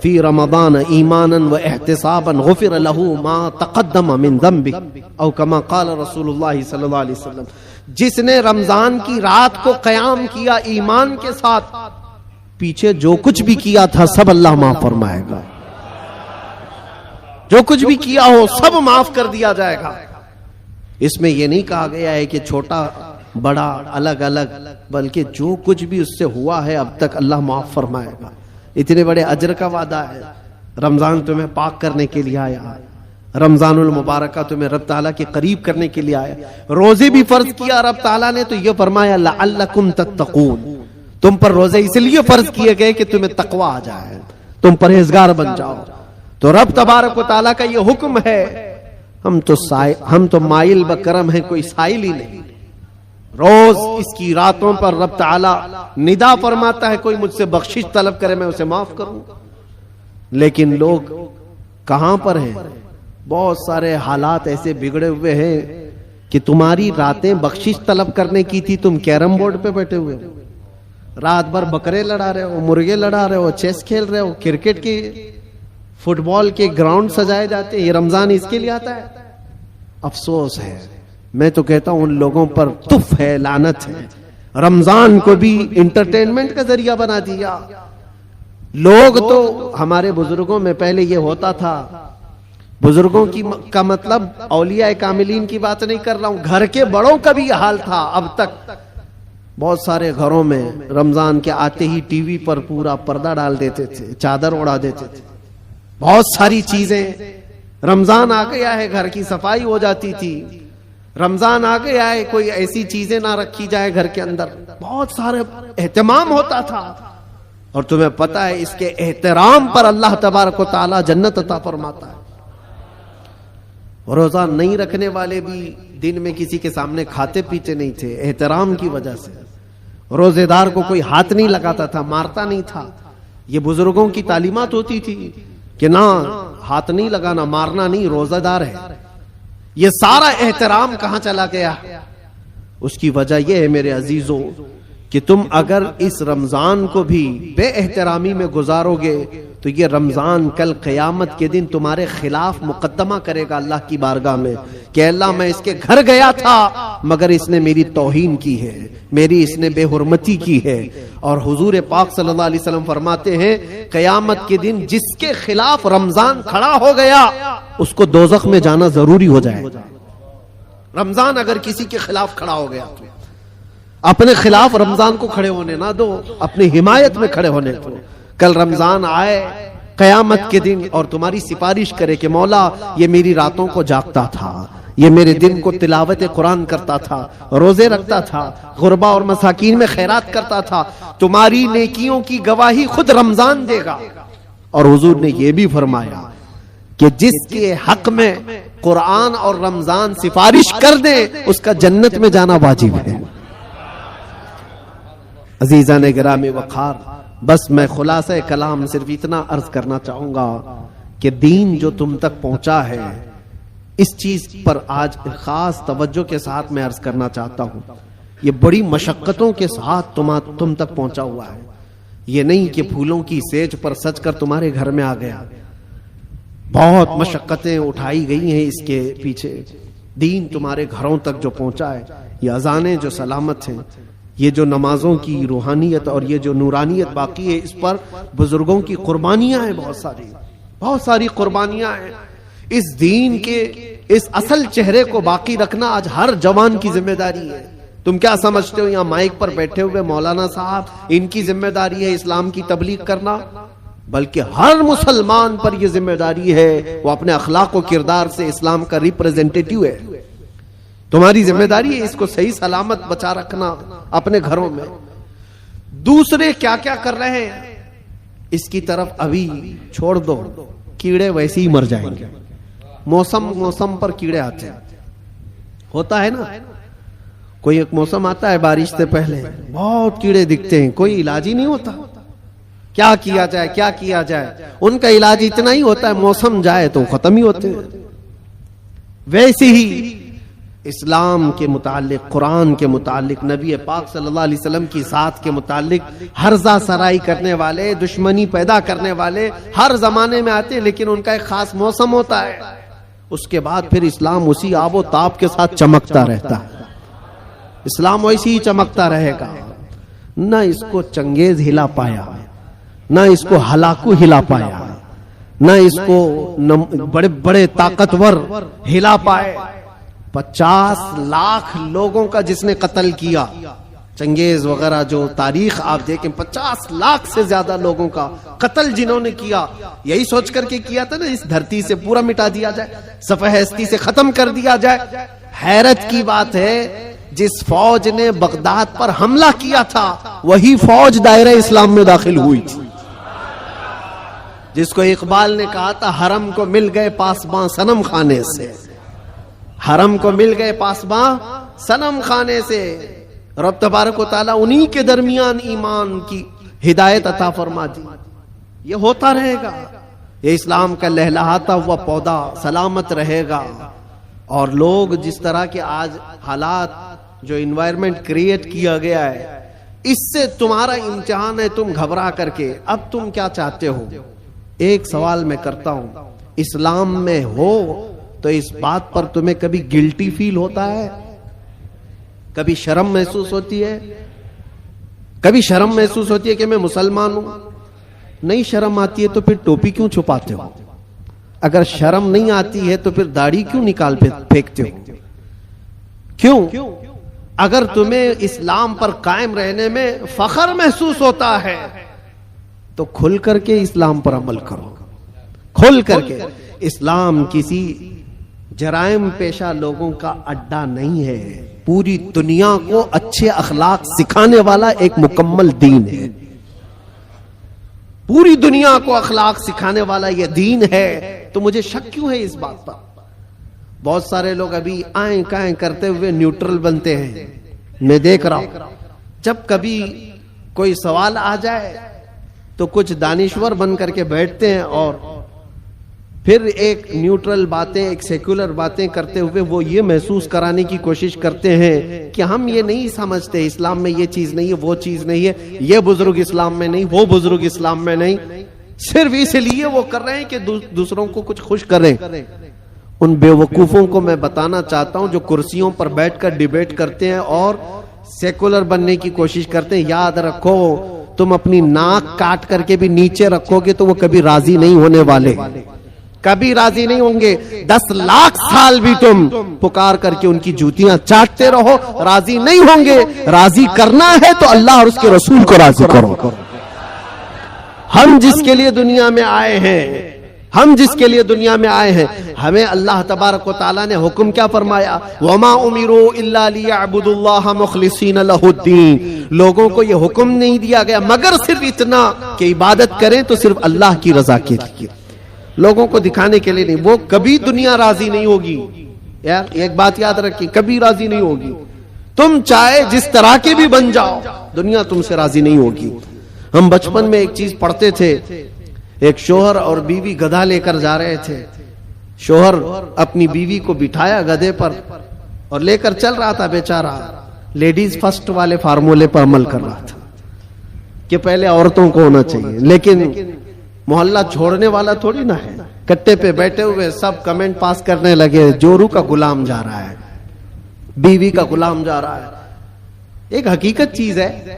فی رمضان ایمانا و احتسابا غفر له ما تقدم من ذنبه او کما قال رسول اللہ صلی اللہ علیہ وسلم، جس نے رمضان کی رات کو قیام کیا ایمان کے ساتھ، پیچھے جو کچھ بھی کیا تھا سب اللہ معاف فرمائے گا، جو کچھ بھی کیا ہو سب معاف کر دیا جائے گا۔ اس میں یہ نہیں کہا گیا ہے کہ چھوٹا بڑا الگ الگ، بلکہ جو کچھ بھی اس سے ہوا ہے اب تک اللہ معاف فرمائے گا۔ اتنے بڑے اجر کا وعدہ ہے۔ رمضان تمہیں پاک کرنے کے لیے آیا، رمضان المبارکہ تمہیں رب تعالیٰ کے قریب کرنے کے لیے آیا۔ روزے بھی فرض کیا رب تعالیٰ نے تو یہ فرمایا لعلکم تتقون، تم پر روزے اس لیے فرض کیے گئے کہ تمہیں تقوی آ جائے، تم پرہیزگار بن جاؤ۔ تو رب تبارک و تعالیٰ کا یہ حکم ہے، ہم تو مائل بکرم ہیں، کوئی سائل ہی نہیں۔ روز اس کی راتوں پر رب تعالیٰ ندا فرماتا ہے کوئی مجھ سے بخشش طلب کرے میں اسے معاف کروں، لیکن لوگ کہاں پر ہیں؟ بہت سارے حالات ایسے بگڑے ہوئے ہیں کہ تمہاری راتیں بخشش طلب کرنے کی تھی، تم کیرم بورڈ پہ بیٹھے ہوئے ہو، رات بھر بکرے لڑا رہے ہو، مرغے لڑا رہے ہو، چیس کھیل رہے ہو، کرکٹ کے فٹ بال کے گراؤنڈ سجائے جاتے ہیں۔ یہ رمضان اس کے لیے آتا ہے؟ افسوس ہے، میں تو کہتا ہوں ان لوگوں پر تف ہے، لعنت ہے۔ رمضان کو بھی انٹرٹینمنٹ کا ذریعہ بنا دیا. لوگ تو ہمارے بزرگوں میں پہلے یہ ہوتا تھا، بزرگوں کا مطلب اولیاء کاملین کی بات نہیں کر رہا ہوں، گھر کے بڑوں کا بھی یہ حال تھا. اب تک بہت سارے گھروں میں رمضان کے آتے ہی ٹی وی پر پورا پردہ ڈال دیتے تھے، چادر اڑا دیتے تھے، بہت ساری چیزیں. رمضان آ گیا ہے، گھر کی صفائی ہو جاتی تھی. رمضان آ گیا ہے، کوئی ایسی چیزیں نہ رکھی جائے گھر کے اندر، بہت سارے اہتمام ہوتا تھا. اور تمہیں پتا ہے اس کے احترام پر اللہ تبارک و تعالی جنت عطا فرماتا ہے. روزہ نہیں رکھنے والے بھی دن میں کسی کے سامنے کھاتے پیتے نہیں تھے احترام کی وجہ سے. روزے دار کو کوئی ہاتھ نہیں لگاتا تھا، مارتا نہیں تھا. یہ بزرگوں کی تعلیمات ہوتی تھی کہ نہ ہاتھ نہیں لگانا، مارنا نہیں، روزہ دار ہے. یہ سارا احترام کہاں چلا گیا؟ اس کی وجہ یہ ہے میرے عزیزوں کہ تم اگر اس رمضان کو بھی بے احترامی میں گزارو گے تو یہ رمضان کل قیامت کے دن تمہارے خلاف مقدمہ کرے گا اللہ کی بارگاہ میں کہ اللہ میں اس کے گھر گیا تھا مگر اس نے میری توہین کی ہے، میری اس نے بے حرمتی کی ہے. اور حضور پاک صلی اللہ علیہ وسلم فرماتے ہیں قیامت کے دن جس کے خلاف رمضان کھڑا ہو گیا اس کو دوزخ میں جانا ضروری ہو جائے. رمضان اگر کسی کے خلاف کھڑا ہو گیا تو اپنے خلاف رمضان کو کھڑے ہونے نہ دو، اپنی حمایت میں کھڑے ہونے دو. کل رمضان آئے قیامت کے دن اور تمہاری سفارش کرے کہ مولا یہ میری راتوں کو جاگتا تھا، یہ میرے دن کو تلاوت قرآن کرتا تھا، روزے رکھتا تھا، غربا اور مساکین میں خیرات کرتا تھا، تمہاری نیکیوں کی گواہی خود رمضان دے گا. اور حضور نے یہ بھی فرمایا کہ جس کے حق میں قرآن اور رمضان سفارش کر دے اس کا جنت میں جانا واجب ہے. عزیزان گرامی وقار، بس میں خلاصہ کلام صرف اتنا عرض کرنا چاہوں گا کہ دین جو تم تک پہنچا ہے اس چیز پر آج خاص توجہ کے ساتھ میں عرض کرنا چاہتا ہوں. یہ بڑی مشقتوں کے ساتھ تم تک پہنچا ہوا ہے. یہ نہیں کہ پھولوں کی سیج پر سج کر تمہارے گھر میں آ گیا. بہت مشقتیں اٹھائی گئی ہیں اس کے پیچھے. دین تمہارے گھروں تک جو پہنچا ہے، یہ اذانیں جو سلامت ہیں، یہ جو نمازوں کی روحانیت اور یہ جو نورانیت باقی ہے، اس پر بزرگوں کی قربانیاں ہیں، بہت ساری قربانیاں ہیں. اس دین کے اس اصل چہرے کو باقی رکھنا آج ہر جوان کی ذمہ داری ہے. تم کیا سمجھتے ہو یہاں مائک پر بیٹھے ہوئے مولانا صاحب ان کی ذمہ داری ہے اسلام کی تبلیغ کرنا؟ بلکہ ہر مسلمان پر یہ ذمہ داری ہے وہ اپنے اخلاق و کردار سے اسلام کا ریپریزنٹیٹیو ہے. تمہاری ذمہ داری ہے اس کو صحیح سلامت بچا رکھنا اپنے گھروں میں. دوسرے کیا کیا کر رہے ہیں اس کی طرف ابھی چھوڑ دو، کیڑے ویسے ہی مر جائیں گے. موسم پر کیڑے آتے ہیں، ہوتا ہے نا. کوئی ایک موسم آتا ہے بارش سے پہلے بہت کیڑے دکھتے ہیں، کوئی علاج ہی نہیں ہوتا. کیا کیا جائے ان کا علاج اتنا ہی ہوتا ہے موسم جائے تو ختم ہی ہوتے ہیں. ویسے ہی اسلام کے متعلق، قرآن کے متعلق، نبی پاک صلی اللہ علیہ وسلم کی ذات کے متعلق ہرزہ سرائی کرنے والے، دشمنی پیدا کرنے والے ہر زمانے میں آتے ہیں، لیکن ان کا ایک خاص موسم ہوتا ہے. اس کے بعد پھر اسلام اسی آب و تاب کے ساتھ چمکتا رہتا ہے. اسلام ویسے ہی چمکتا رہے گا. نہ اس کو چنگیز ہلا پایا، نہ اس کو ہلاکو ہلا پایا، نہ اس کو بڑے بڑے طاقتور ہلا پائے. 50 لاکھ لوگوں کا جس نے قتل کیا، چنگیز وغیرہ جو تاریخ آپ دیکھیں، 50 لاکھ سے زیادہ لوگوں کا قتل جنہوں نے کیا، یہی سوچ کر کے کیا تھا نا اس دھرتی سے پورا مٹا دیا جائے، صفحہ ہستی سے ختم کر دیا جائے. حیرت کی بات ہے جس فوج نے بغداد پر حملہ کیا تھا وہی فوج دائرہ اسلام میں داخل ہوئی تھی. جس کو اقبال نے کہا تھا حرم کو مل گئے پاسباں صنم خانے سے، حرم کو مل گئے پاسباں صنم خانے سے. رب تبارک و تعالیٰ انہی کے درمیان ایمان کی ہدایت عطا فرما دی. یہ ہوتا رہے گا، یہ اسلام کا لہلہاتا ہوا پودا سلامت رہے گا. اور لوگ جس طرح کے آج حالات جو انوائرمنٹ کریٹ کیا گیا ہے، اس سے تمہارا امتحان ہے. تم گھبرا کر کے اب تم کیا چاہتے ہو؟ ایک سوال میں کرتا ہوں، اسلام میں ہو تو اس بات پر تمہیں کبھی گلٹی فیل ہوتا ہے؟ کبھی شرم محسوس ہوتی ہے؟ کبھی شرم محسوس ہوتی ہے کہ میں مسلمان ہوں؟ نہیں شرم آتی ہے تو پھر ٹوپی کیوں چھپاتے ہو؟ اگر شرم نہیں آتی ہے تو پھر داڑھی کیوں نکال پھینکتے ہو؟ کیوں؟ اگر تمہیں اسلام پر قائم رہنے میں فخر محسوس ہوتا ہے تو کھل کر کے اسلام پر عمل کرو، کھل کر کے۔ اسلام کسی جرائم پیشہ لوگوں کا اڈا نہیں ہے، پوری دنیا کو اچھے اخلاق سکھانے والا ایک مکمل دین ہے، پوری دنیا کو اخلاق سکھانے والا یہ دین ہے۔ تو مجھے شک کیوں ہے اس بات پر؟ بہت سارے لوگ ابھی آئیں کائیں کرتے ہوئے نیوٹرل بنتے ہیں، میں دیکھ رہا ہوں۔ جب کبھی کوئی سوال آ جائے تو کچھ دانشور بن کر کے بیٹھتے ہیں اور پھر ایک نیوٹرل باتیں، ایک سیکولر باتیں کرتے ہوئے وہ یہ محسوس کرانے کی کوشش کرتے ہیں کہ ہم یہ نہیں سمجھتے، اسلام میں یہ چیز نہیں ہے، وہ چیز نہیں ہے، یہ بزرگ اسلام میں نہیں، وہ بزرگ اسلام میں نہیں، صرف اس لیے وہ کر رہے ہیں کہ دوسروں کو کچھ خوش کریں۔ ان بیوقوفوں کو میں بتانا چاہتا ہوں جو کرسیوں پر بیٹھ کر ڈیبیٹ کرتے ہیں اور سیکولر بننے کی کوشش کرتے ہیں، یاد رکھو تم اپنی ناک کاٹ کر کے بھی نیچے رکھو گے تو وہ کبھی راضی نہیں ہونے والے، کبھی راضی نہیں ہوں گے۔ 10 لاکھ سال بھی تم پکار کر کے ان کی جوتیاں چاٹتے رہو، راضی نہیں ہوں گے۔ راضی کرنا ہے تو اللہ اور اس کے رسول کو راضی کرو۔ ہم جس کے لیے دنیا میں آئے ہیں، ہم جس کے لیے دنیا میں آئے ہیں، ہمیں اللہ تبارک و تعالیٰ نے حکم کیا فرمایا؟ وَمَا أُمِرُوا إِلَّا لِيَعْبُدُوا اللَّهَ مُخْلِصِينَ لَهُ الدِّينَ۔ لوگوں کو یہ حکم نہیں دیا گیا مگر صرف اتنا کہ عبادت کریں تو صرف اللہ کی رضا کے لیے، لوگوں کو دکھانے کے لیے نہیں۔ وہ کبھی دنیا راضی نہیں ہوگی، یار ایک بات یاد رکھیے، کبھی راضی نہیں ہوگی۔ تم چاہے جس طرح کے بھی بن جاؤ، دنیا تم سے راضی نہیں ہوگی۔ ہم بچپن میں ایک چیز پڑھتے تھے، ایک شوہر اور بیوی گدھا لے کر جا رہے تھے، شوہر اپنی بیوی کو بٹھایا گدھے پر اور لے کر چل رہا تھا، بیچارہ لیڈیز فرسٹ والے فارمولے پر عمل کر رہا تھا کہ پہلے عورتوں کو ہونا چاہیے، لیکن محلہ چھوڑنے والا تھوڑی نہ ہے۔ کٹے پہ بیٹھے ہوئے سب کمنٹ پاس کرنے لگے، جورو کا غلام جا رہا ہے، بیوی کا غلام جا رہا ہے۔ ایک حقیقت چیز ہے،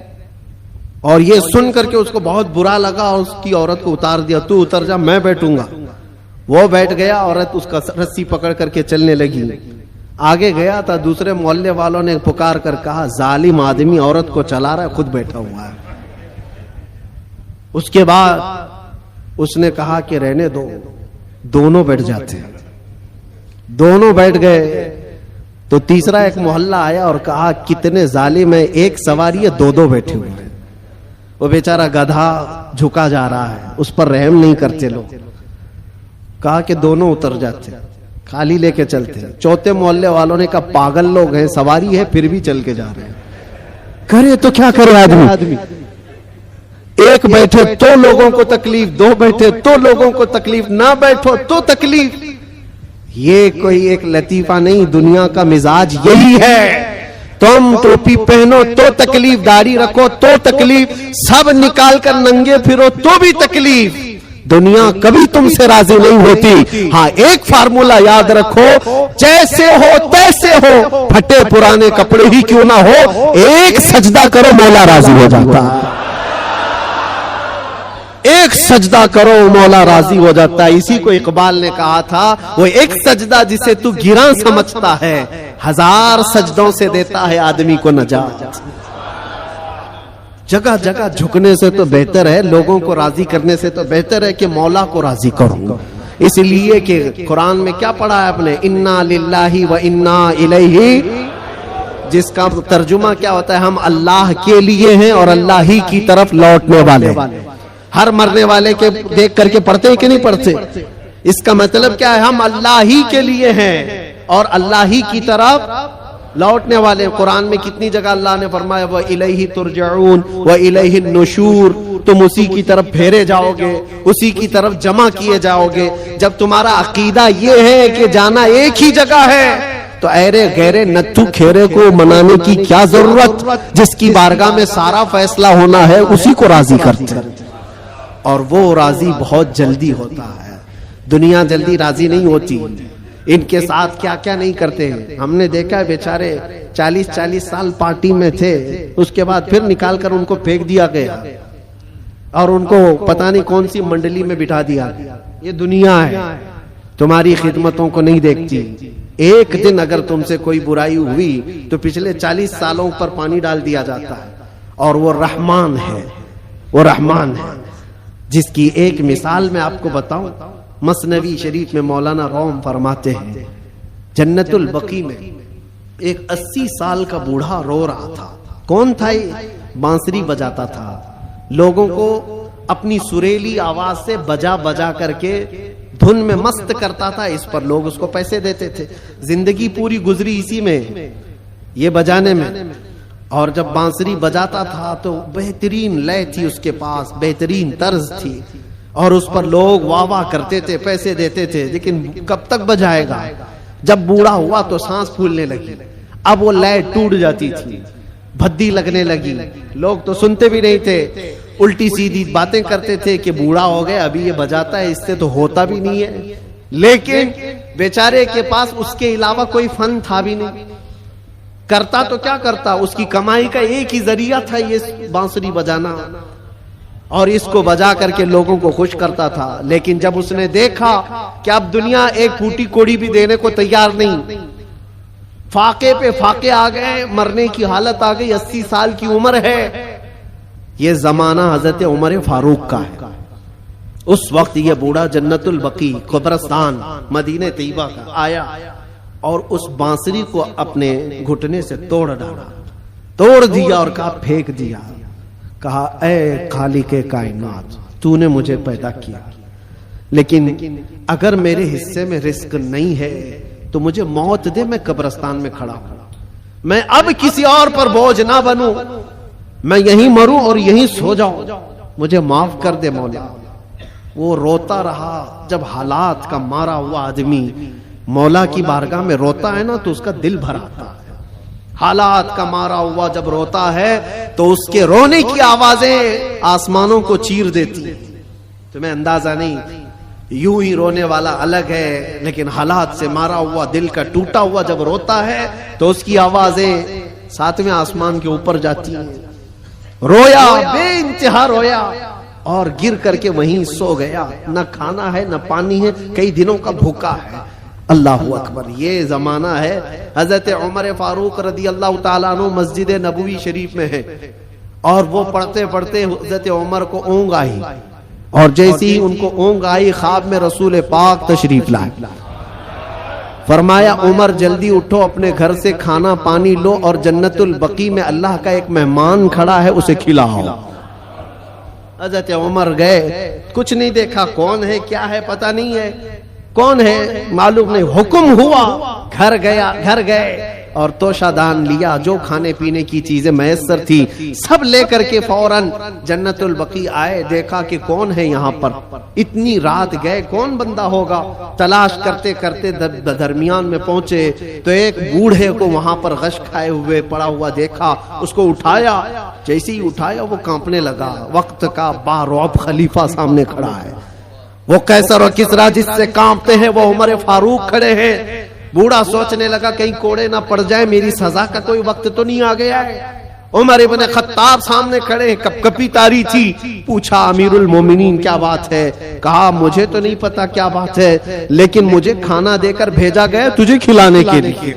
اور یہ سن کر کے اس کو بہت برا لگا اور اس کی عورت کو اتار دیا، تو اتر جا میں بیٹھوں گا۔ وہ بیٹھ گیا، عورت اس کا رسی پکڑ کر کے چلنے لگی۔ آگے گیا تھا، دوسرے محلے والوں نے پکار کر کہا ظالم آدمی عورت کو چلا رہا ہے، خود بیٹھا ہوا ہے۔ اس کے بعد اس نے کہا کہ رہنے دو، دونوں بیٹھ جاتے ہیں۔ دونوں بیٹھ گئے تو تیسرا ایک محلہ آیا اور کہا کتنے ظالم ہیں، ایک سواری ہے، دو بیٹھے ہوئے ہیں۔ وہ بیچارہ گدھا جھکا جا رہا ہے، اس پر رحم نہیں کرتے لوگ۔ کہا کہ دونوں اتر جاتے، خالی لے کے چلتے۔ چوتھے محلے والوں نے کہا پاگل لوگ ہیں، سواری ہے پھر بھی چل کے جا رہے ہیں، کرے تو کیا کرے آدمی؟ ایک بیٹھے تو لوگوں کو تکلیف، دو بیٹھے تو لوگوں کو تکلیف، نہ بیٹھو تو تکلیف۔ یہ کوئی ایک لطیفہ نہیں، دنیا کا مزاج یہی ہے۔ تم ٹوپی پہنو تو تکلیف، داڑھی رکھو تو تکلیف، سب نکال کر ننگے پھرو تو بھی تکلیف۔ دنیا کبھی تم سے راضی نہیں ہوتی۔ ہاں ایک فارمولا یاد رکھو، جیسے ہو تیسے ہو، پھٹے پرانے کپڑے ہی کیوں نہ ہو، ایک سجدہ کرو مولا راضی ہو جاتا ہے۔ ایک سجدہ کرو مولا راضی ہو جاتا ہے۔ اسی کو اقبال نے کہا تھا، وہ ایک سجدہ جسے تو گراں سمجھتا ہے، 1000 سجدوں سے دیتا ہے آدمی کو نجات۔ جگہ جگہ جھکنے سے تو بہتر ہے، لوگوں کو راضی کرنے سے تو بہتر ہے کہ مولا کو راضی کروں۔ اس لیے کہ قرآن میں کیا پڑھا ہے اپنے، انا للہ و انا الیہ، جس کا ترجمہ کیا ہوتا ہے، ہم اللہ کے لیے ہیں اور اللہ ہی کی طرف لوٹنے والے۔ ہر مرنے والے کے دیکھ کر کے پڑھتے ہیں کہ نہیں پڑھتے؟ اس کا مطلب کیا ہے، ہم اللہ ہی کے لیے ہیں اور اللہ ہی کی طرف لوٹنے والے۔ قرآن میں کتنی جگہ اللہ نے فرمایا وَإِلَيْهِ تُرْجَعُونَ وَإِلَيْهِ النُّشُورُ، تم اسی کی طرف پھیرے جاؤ گے، اسی کی طرف جمع کیے جاؤ گے۔ جب تمہارا عقیدہ یہ ہے کہ جانا ایک ہی جگہ ہے تو ایرے غیرے نتھو کھیرے کو منانے کی کیا ضرورت؟ جس کی بارگاہ میں سارا فیصلہ ہونا ہے اسی کو راضی کرتے ہیں، اور وہ راضی بہت جلدی ہوتا ہے۔ دنیا جلدی راضی نہیں ہوتی، ان کے ساتھ کیا کیا نہیں کرتے ہیں. ہم نے دیکھا ہے بیچارے 40 سال پارٹی میں تھے, اس کے بعد پھر نکال کر ان کو پھینک دیا گیا اور ان کو پتہ نہیں کون سی منڈلی میں بٹھا دیا. یہ دنیا ہے, تمہاری خدمتوں کو نہیں دیکھتی. ایک دن اگر تم سے کوئی برائی ہوئی تو پچھلے 40 سالوں پر پانی ڈال دیا جاتا ہے. اور وہ رحمان ہے, وہ رحمان ہے جس کی ایک مثال میں آپ کو بتاؤں. مثنوی شریف میں مولانا روم فرماتے ہیں جنت البقیع میں ایک 80 سال کا بوڑھا رو رہا تھا. کون تھا یہ؟ بانسری بجاتا تھا, لوگوں کو اپنی سریلی آواز سے بجا بجا کر کے دھن میں مست کرتا تھا. اس پر لوگ اس کو پیسے دیتے تھے. زندگی پوری گزری اسی میں, یہ بجانے میں. اور جب بانسری بجاتا تھا تو بہترین لے تھی اس کے پاس, بہترین طرز تھی, اور اس پر لوگ واہ واہ کرتے تھے, پیسے دیتے تھے. لیکن کب تک بجائے گا؟ جب بوڑھا ہوا تو سانس پھولنے لگی, اب وہ لے ٹوٹ جاتی تھی, بھدی لگنے لگی. لوگ تو سنتے بھی نہیں تھے, الٹی سیدھی باتیں کرتے تھے کہ بوڑھا ہو گیا, ابھی یہ بجاتا ہے, اس سے تو ہوتا بھی نہیں ہے. لیکن بیچارے کے پاس اس کے علاوہ کوئی فن تھا بھی نہیں. کرتا تو کیا کرتا, اس کی کمائی کا ایک ہی ذریعہ تھا یہ بانسری بجانا, اور اس کو بجا کر کے لوگوں کو خوش کرتا تھا. لیکن جب اس نے دیکھا کہ اب دنیا ایک پھوٹی کوڑی بھی دینے کو تیار نہیں, فاقے پہ فاقے آ گئے, مرنے کی حالت آ گئی, 80 سال کی عمر ہے. یہ زمانہ حضرت عمر فاروق کا ہے. اس وقت یہ بوڑھا جنت البقیع قبرستان مدینہ طیبہ کا آیا اور اس بانسری کو اپنے گھٹنے سے توڑ ڈالا, توڑ دیا اور کہا پھینک دیا. کہا اے خالق کائنات, تو نے مجھے پیدا کیا, لیکن اگر میرے حصے میں رزق نہیں ہے تو مجھے موت دے, میں قبرستان میں کھڑا ہوں, میں اب کسی اور پر بوجھ نہ بنوں, میں یہیں مروں اور یہیں سو جاؤں, مجھے معاف کر دے مولا. وہ روتا رہا. جب حالات کا مارا ہوا آدمی مولا کی بارگاہ میں روتا ہے نا تو اس کا دل بھر آتا ہے. حالات کا مارا ہوا جب روتا ہے تو اس کے رونے کی آوازیں آسمانوں کو چیر دیتی. تمہیں اندازہ نہیں, یوں ہی رونے والا الگ ہے, لیکن حالات سے مارا ہوا, دل کا ٹوٹا ہوا جب روتا ہے تو اس کی آوازیں 7ویں آسمان کے اوپر جاتی ہیں. رویا, بے انتہا رویا, اور گر کر کے وہیں سو گیا. نہ کھانا ہے نہ پانی ہے, کئی دنوں کا بھوکا ہے. اللہ اکبر. یہ زمانہ ہے حضرت عمر فاروق رضی اللہ تعالیٰ عنہ مسجد نبوی شریف میں ہے, اور وہ پڑھتے پڑھتے حضرت عمر کو اونگ آئی, اور جیسی ہی ان کو اونگ آئی خواب میں رسول پاک تشریف لائے. فرمایا عمر جلدی اٹھو, اپنے گھر سے کھانا پانی لو, اور جنت البقیع میں اللہ کا ایک مہمان کھڑا ہے, اسے کھلاؤ. حضرت عمر گئے, کچھ نہیں دیکھا, کون ہے کیا ہے پتہ نہیں ہے, کون ہے معلوم نہیں. حکم ہوا, گھر گئے اور توشہ دان لیا, جو کھانے پینے کی چیزیں میسر تھی سب لے کر کے فوراً جنت البقیع آئے. دیکھا کہ کون ہے یہاں پر, اتنی رات گئے, کون بندہ ہوگا. تلاش کرتے کرتے درمیان میں پہنچے تو ایک بوڑھے کو وہاں پر غش کھائے ہوئے پڑا ہوا دیکھا. اس کو اٹھایا, جیسے ہی اٹھایا وہ کانپنے لگا. وقت کا بارعب خلیفہ سامنے کھڑا ہے. وہ قیصر اور کسریٰ جس سے کانپتے ہیں وہ عمر فاروق کھڑے ہیں. بوڑھا سوچنے لگا کہیں کوڑے نہ پڑ جائے, میری سزا کا کوئی وقت تو نہیں آ گیا ہے. عمر ابن خطاب سامنے کھڑے, کپ کپی تاری تھی. پوچھا امیر المومنین کیا بات ہے؟ کہا مجھے تو نہیں پتا کیا بات ہے, لیکن مجھے کھانا دے کر بھیجا گیا تجھے کھلانے کے لیے,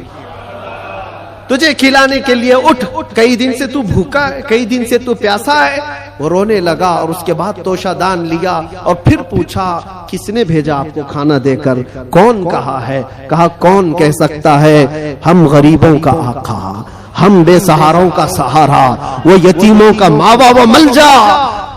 تجھے کھلانے کے لیے. اٹھ, کئی دن سے تو بھوکا ہے, کئی دن سے تو پیاسا ہے. وہ رونے لگا اور اس کے بعد توشہ دان لیا اور پھر پوچھا کس نے بھیجا آپ کو کھانا دے کر؟ کون کہا ہے؟ کہا کون کہہ سکتا ہے, ہم غریبوں کا آقا, ہم بے سہاروں کا سہارا, وہ یتیموں کا ماوا و ملجا,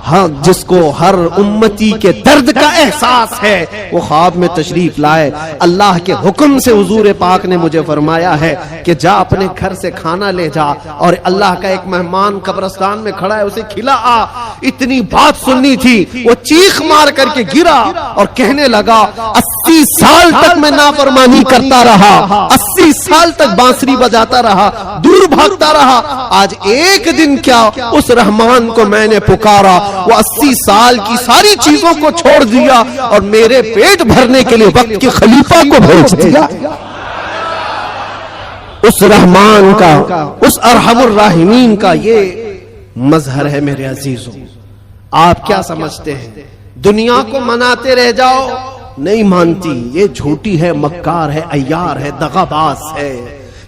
ہاں جس کو ہر امتی کے درد کا احساس ہے, وہ خواب میں تشریف لائے. اللہ کے حکم سے حضور پاک نے مجھے فرمایا ہے کہ جا اپنے گھر سے کھانا لے جا, اور اللہ کا ایک مہمان قبرستان میں کھڑا ہے اسے کھلا آ. اتنی بات سننی تھی, وہ چیخ مار کر کے گرا اور کہنے لگا 80 سال تک میں نافرمانی کرتا رہا, 80 سال تک بانسری بجاتا رہا, دور بھاگتا رہا, آج ایک دن کیا اس رحمان کو میں نے پکارا, وہ 80 سال کی ساری چیزوں کو چھوڑ دیا اور میرے پیٹ بھرنے کے لیے وقت کے خلیفہ کو بھیج دیا. اس رحمان کا، اس ارحم الراحمین کا یہ مظہر ہے میرے عزیزوں. آپ کیا سمجھتے ہیں دنیا کو مناتے رہ جاؤ؟ نہیں مانتی، یہ جھوٹی ہے، مکار ہے، عیار ہے، دغاباز ہے.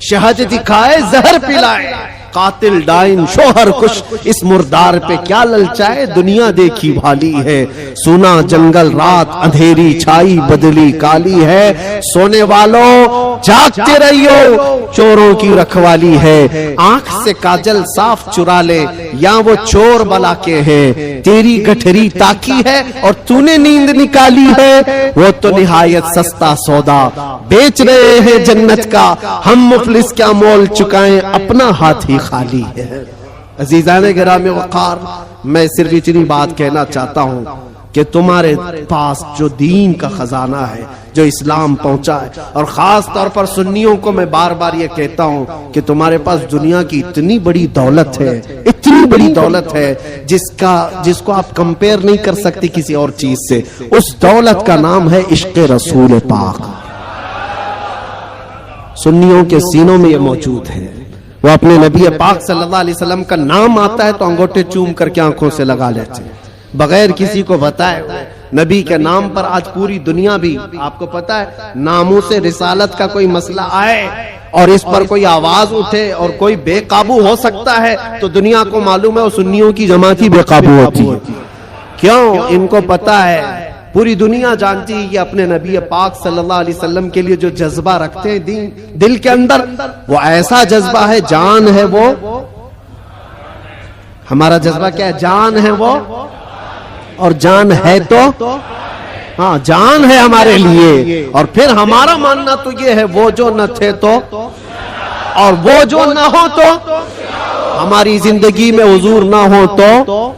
شہد دکھائے زہر پلائے، قاتل ڈائن شوہر کش، اس مردار پہ کیا للچائے. دنیا دیکھی بھالی ہے، سونا جنگل رات اندھیری چھائی بدلی کالی ہے. سونے والوں جاگتے رہیو، چوروں کی رکھوالی ہے. آنکھ سے کاجل صاف چرا لے یا وہ چور بلا کے ہیں. تیری گٹھری تاکی ہے اور تو نے نیند نکالی ہے. وہ تو نہایت سستا سودا بیچ رہے ہیں جنت کا، ہم مفلس کیا مول چکائیں، اپنا ہاتھ ہی خالی ہے. عزیزان گرامی وقار، میں صرف اتنی بات کہنا چاہتا ہوں کہ تمہارے پاس جو دین کا خزانہ ہے، جو اسلام پہنچا ہے، اور خاص طور پر سنیوں کو میں بار بار یہ کہتا ہوں کہ تمہارے پاس دنیا کی اتنی بڑی دولت ہے، اتنی بڑی دولت ہے جس کو آپ کمپیئر نہیں کر سکتے کسی اور چیز سے. اس دولت کا نام ہے عشق رسول پاک. سنیوں کے سینوں میں یہ موجود ہے. وہ اپنے نبی پاک صلی اللہ علیہ وسلم کا نام آتا ہے تو انگوٹھے چوم کر کے آنکھوں سے لگا لیتے ہیں بغیر کسی کو بتائے. نبی کے نام پر آج پوری دنیا بھی، آپ کو پتا ہے، ناموں سے رسالت کا کوئی مسئلہ آئے اور اس پر کوئی آواز اٹھے اور کوئی بے قابو ہو سکتا ہے تو دنیا کو معلوم ہے وہ سنیوں کی جماعت ہی بے قابو ہوتی ہے. کیوں؟ ان کو پتا ہے، پوری دنیا جانتی ہے کہ اپنے نبی پاک صلی اللہ علیہ وسلم کے لیے جو جذبہ رکھتے ہیں دل کے اندر، وہ ایسا جذبہ ہے، جان ہے وہ. ہمارا جذبہ کیا ہے؟ جان ہے وہ، اور جان ہے تو ہاں جان ہے ہمارے لیے. اور پھر ہمارا ماننا تو یہ ہے وہ جو نہ تھے تو، اور وہ جو نہ ہو تو، ہماری زندگی میں حضور نہ ہو تو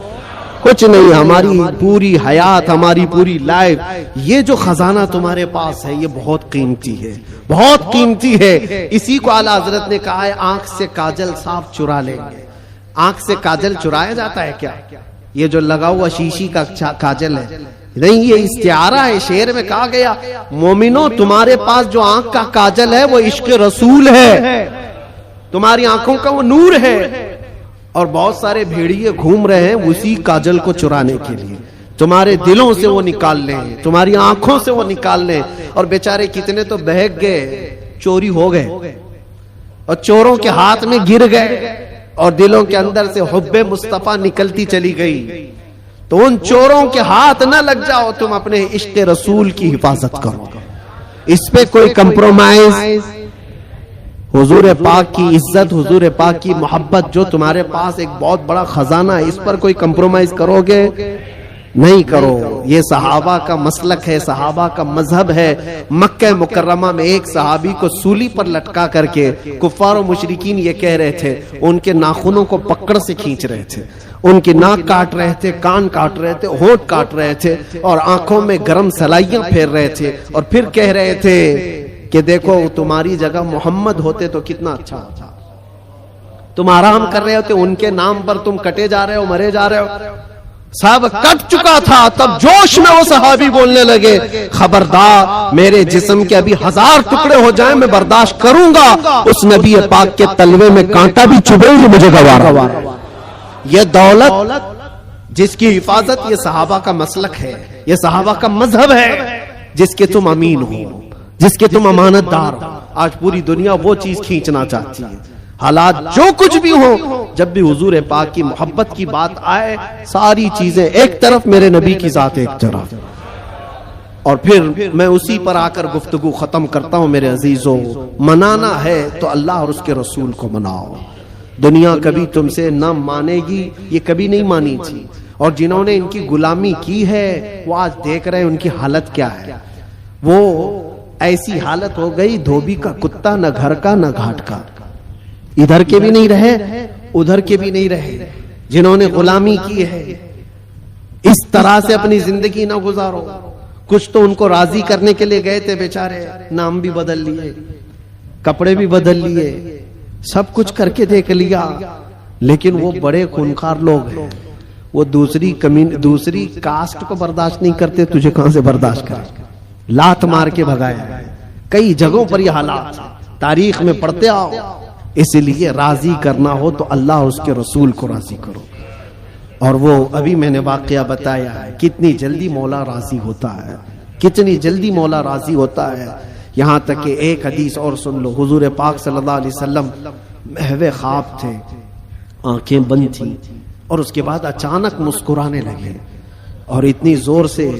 کچھ نہیں. ہماری پوری حیات، ہماری پوری لائف، یہ جو خزانہ تمہارے پاس ہے یہ بہت قیمتی ہے، بہت قیمتی ہے. اسی کو اعلیٰ حضرت نے کہا ہے آنکھ سے کاجل صاف چرا لیں گے. آنکھ سے کاجل چرایا جاتا ہے کیا؟ یہ جو لگا ہوا شیشی کا کاجل ہے نہیں، یہ استعارہ ہے. شعر میں کہا گیا مومنو تمہارے پاس جو آنکھ کا کاجل ہے وہ عشق رسول ہے، تمہاری آنکھوں کا وہ نور ہے. اور بہت سارے بھیڑیے گھوم رہے ہیں اسی کاجل کو چرانے کے لیے. تمہارے دلوں سے وہ نکال لیں، تمہاری آنکھوں سے وہ نکال لیں. اور بیچارے کتنے تو بہک گئے، چوری ہو گئے اور چوروں کے ہاتھ میں گر گئے اور دلوں کے اندر سے حب مصطفیٰ نکلتی چلی گئی. تو ان چوروں کے ہاتھ نہ لگ جاؤ، تم اپنے عشق رسول کی حفاظت کرو. اس پہ کوئی کمپرومائز، حضور پاک کی عزت، حضور پاک کی محبت جو تمہارے پاس ایک بہت بڑا خزانہ ہے، اس پر کوئی کمپرومائز کرو گے؟ نہیں کرو. یہ صحابہ کا مسلک ہے، صحابہ کا مذہب ہے. مکہ مکرمہ میں ایک صحابی کو سولی پر لٹکا کر کے کفار و مشرکین یہ کہہ رہے تھے، ان کے ناخنوں کو پکڑ سے کھینچ رہے تھے، ان کی ناک کاٹ رہے تھے، کان کاٹ رہے تھے، ہونٹ کاٹ رہے تھے اور آنکھوں میں گرم سلائیاں پھیر رہے تھے. اور پھر کہہ رہے تھے کہ دیکھو تمہاری جگہ محمد ہوتے تو کتنا اچھا ہوتا. تم آرام کر رہے ہوتے، ان کے نام پر تم کٹے جا رہے ہو، مرے جا رہے ہو. سب کٹ چکا تھا، تب جوش میں وہ صحابی بولنے لگے خبردار، میرے جسم کے ابھی 1000 ٹکڑے ہو جائیں میں برداشت کروں گا، اس نبی پاک کے تلوے میں کانٹا بھی چبھے گی مجھے گوارا. یہ دولت جس کی حفاظت یہ صحابہ کا مسلک ہے، یہ صحابہ کا مذہب ہے، جس کے تم امین ہو، جس کے تم امانت دار ہو. آج پوری دنیا وہ چیز کھینچنا چاہتی ہے. حالات جو کچھ بھی ہو، جب بھی حضور پاک کی محبت کی بات آئے ساری چیزیں ایک طرف، میرے نبی کی ذات ایک طرف. اور پھر میں اسی پر آ کر گفتگو ختم کرتا ہوں. میرے عزیزوں، منانا ہے تو اللہ اور اس کے رسول کو مناؤ. دنیا کبھی تم سے نہ مانے گی، یہ کبھی نہیں مانی تھی. اور جنہوں نے ان کی غلامی کی ہے وہ آج دیکھ رہے ہیں ان کی حالت کیا ہے. وہ ایسی حالت ہو گئی دھوبی کا کتا، نہ گھر کا نہ گھاٹ کا، ادھر کے بھی نہیں رہے ادھر کے بھی نہیں رہے. جنہوں نے غلامی کی ہے اس طرح سے اپنی زندگی نہ گزارو. کچھ تو ان کو راضی کرنے کے لیے گئے تھے بیچارے، نام بھی بدل لیے، کپڑے بھی بدل لیے، سب کچھ کر کے دیکھ لیا، لیکن وہ بڑے خونخوار لوگ ہیں. وہ دوسری کاسٹ کو برداشت نہیں کرتے، تجھے کہاں سے برداشت کرے؟ لات مار کے بھگایا۔ کئی جگہوں پر یہ حالات تاریخ میں پڑھتے آؤ۔ اس لیے راضی کرنا ہو تو اللہ اور اس کے رسول کو راضی کرو۔ اور وہ ابھی میں نے واقعہ بتایا ہے، کتنی جلدی مولا راضی ہوتا ہے، کتنی جلدی مولا راضی ہوتا ہے۔ یہاں تک کہ ایک حدیث اور سن لو، حضور پاک صلی اللہ علیہ وسلم محو خواب تھے، آنکھیں بند تھیں، اور اس کے بعد اچانک مسکرانے لگے، اور اتنی زور سے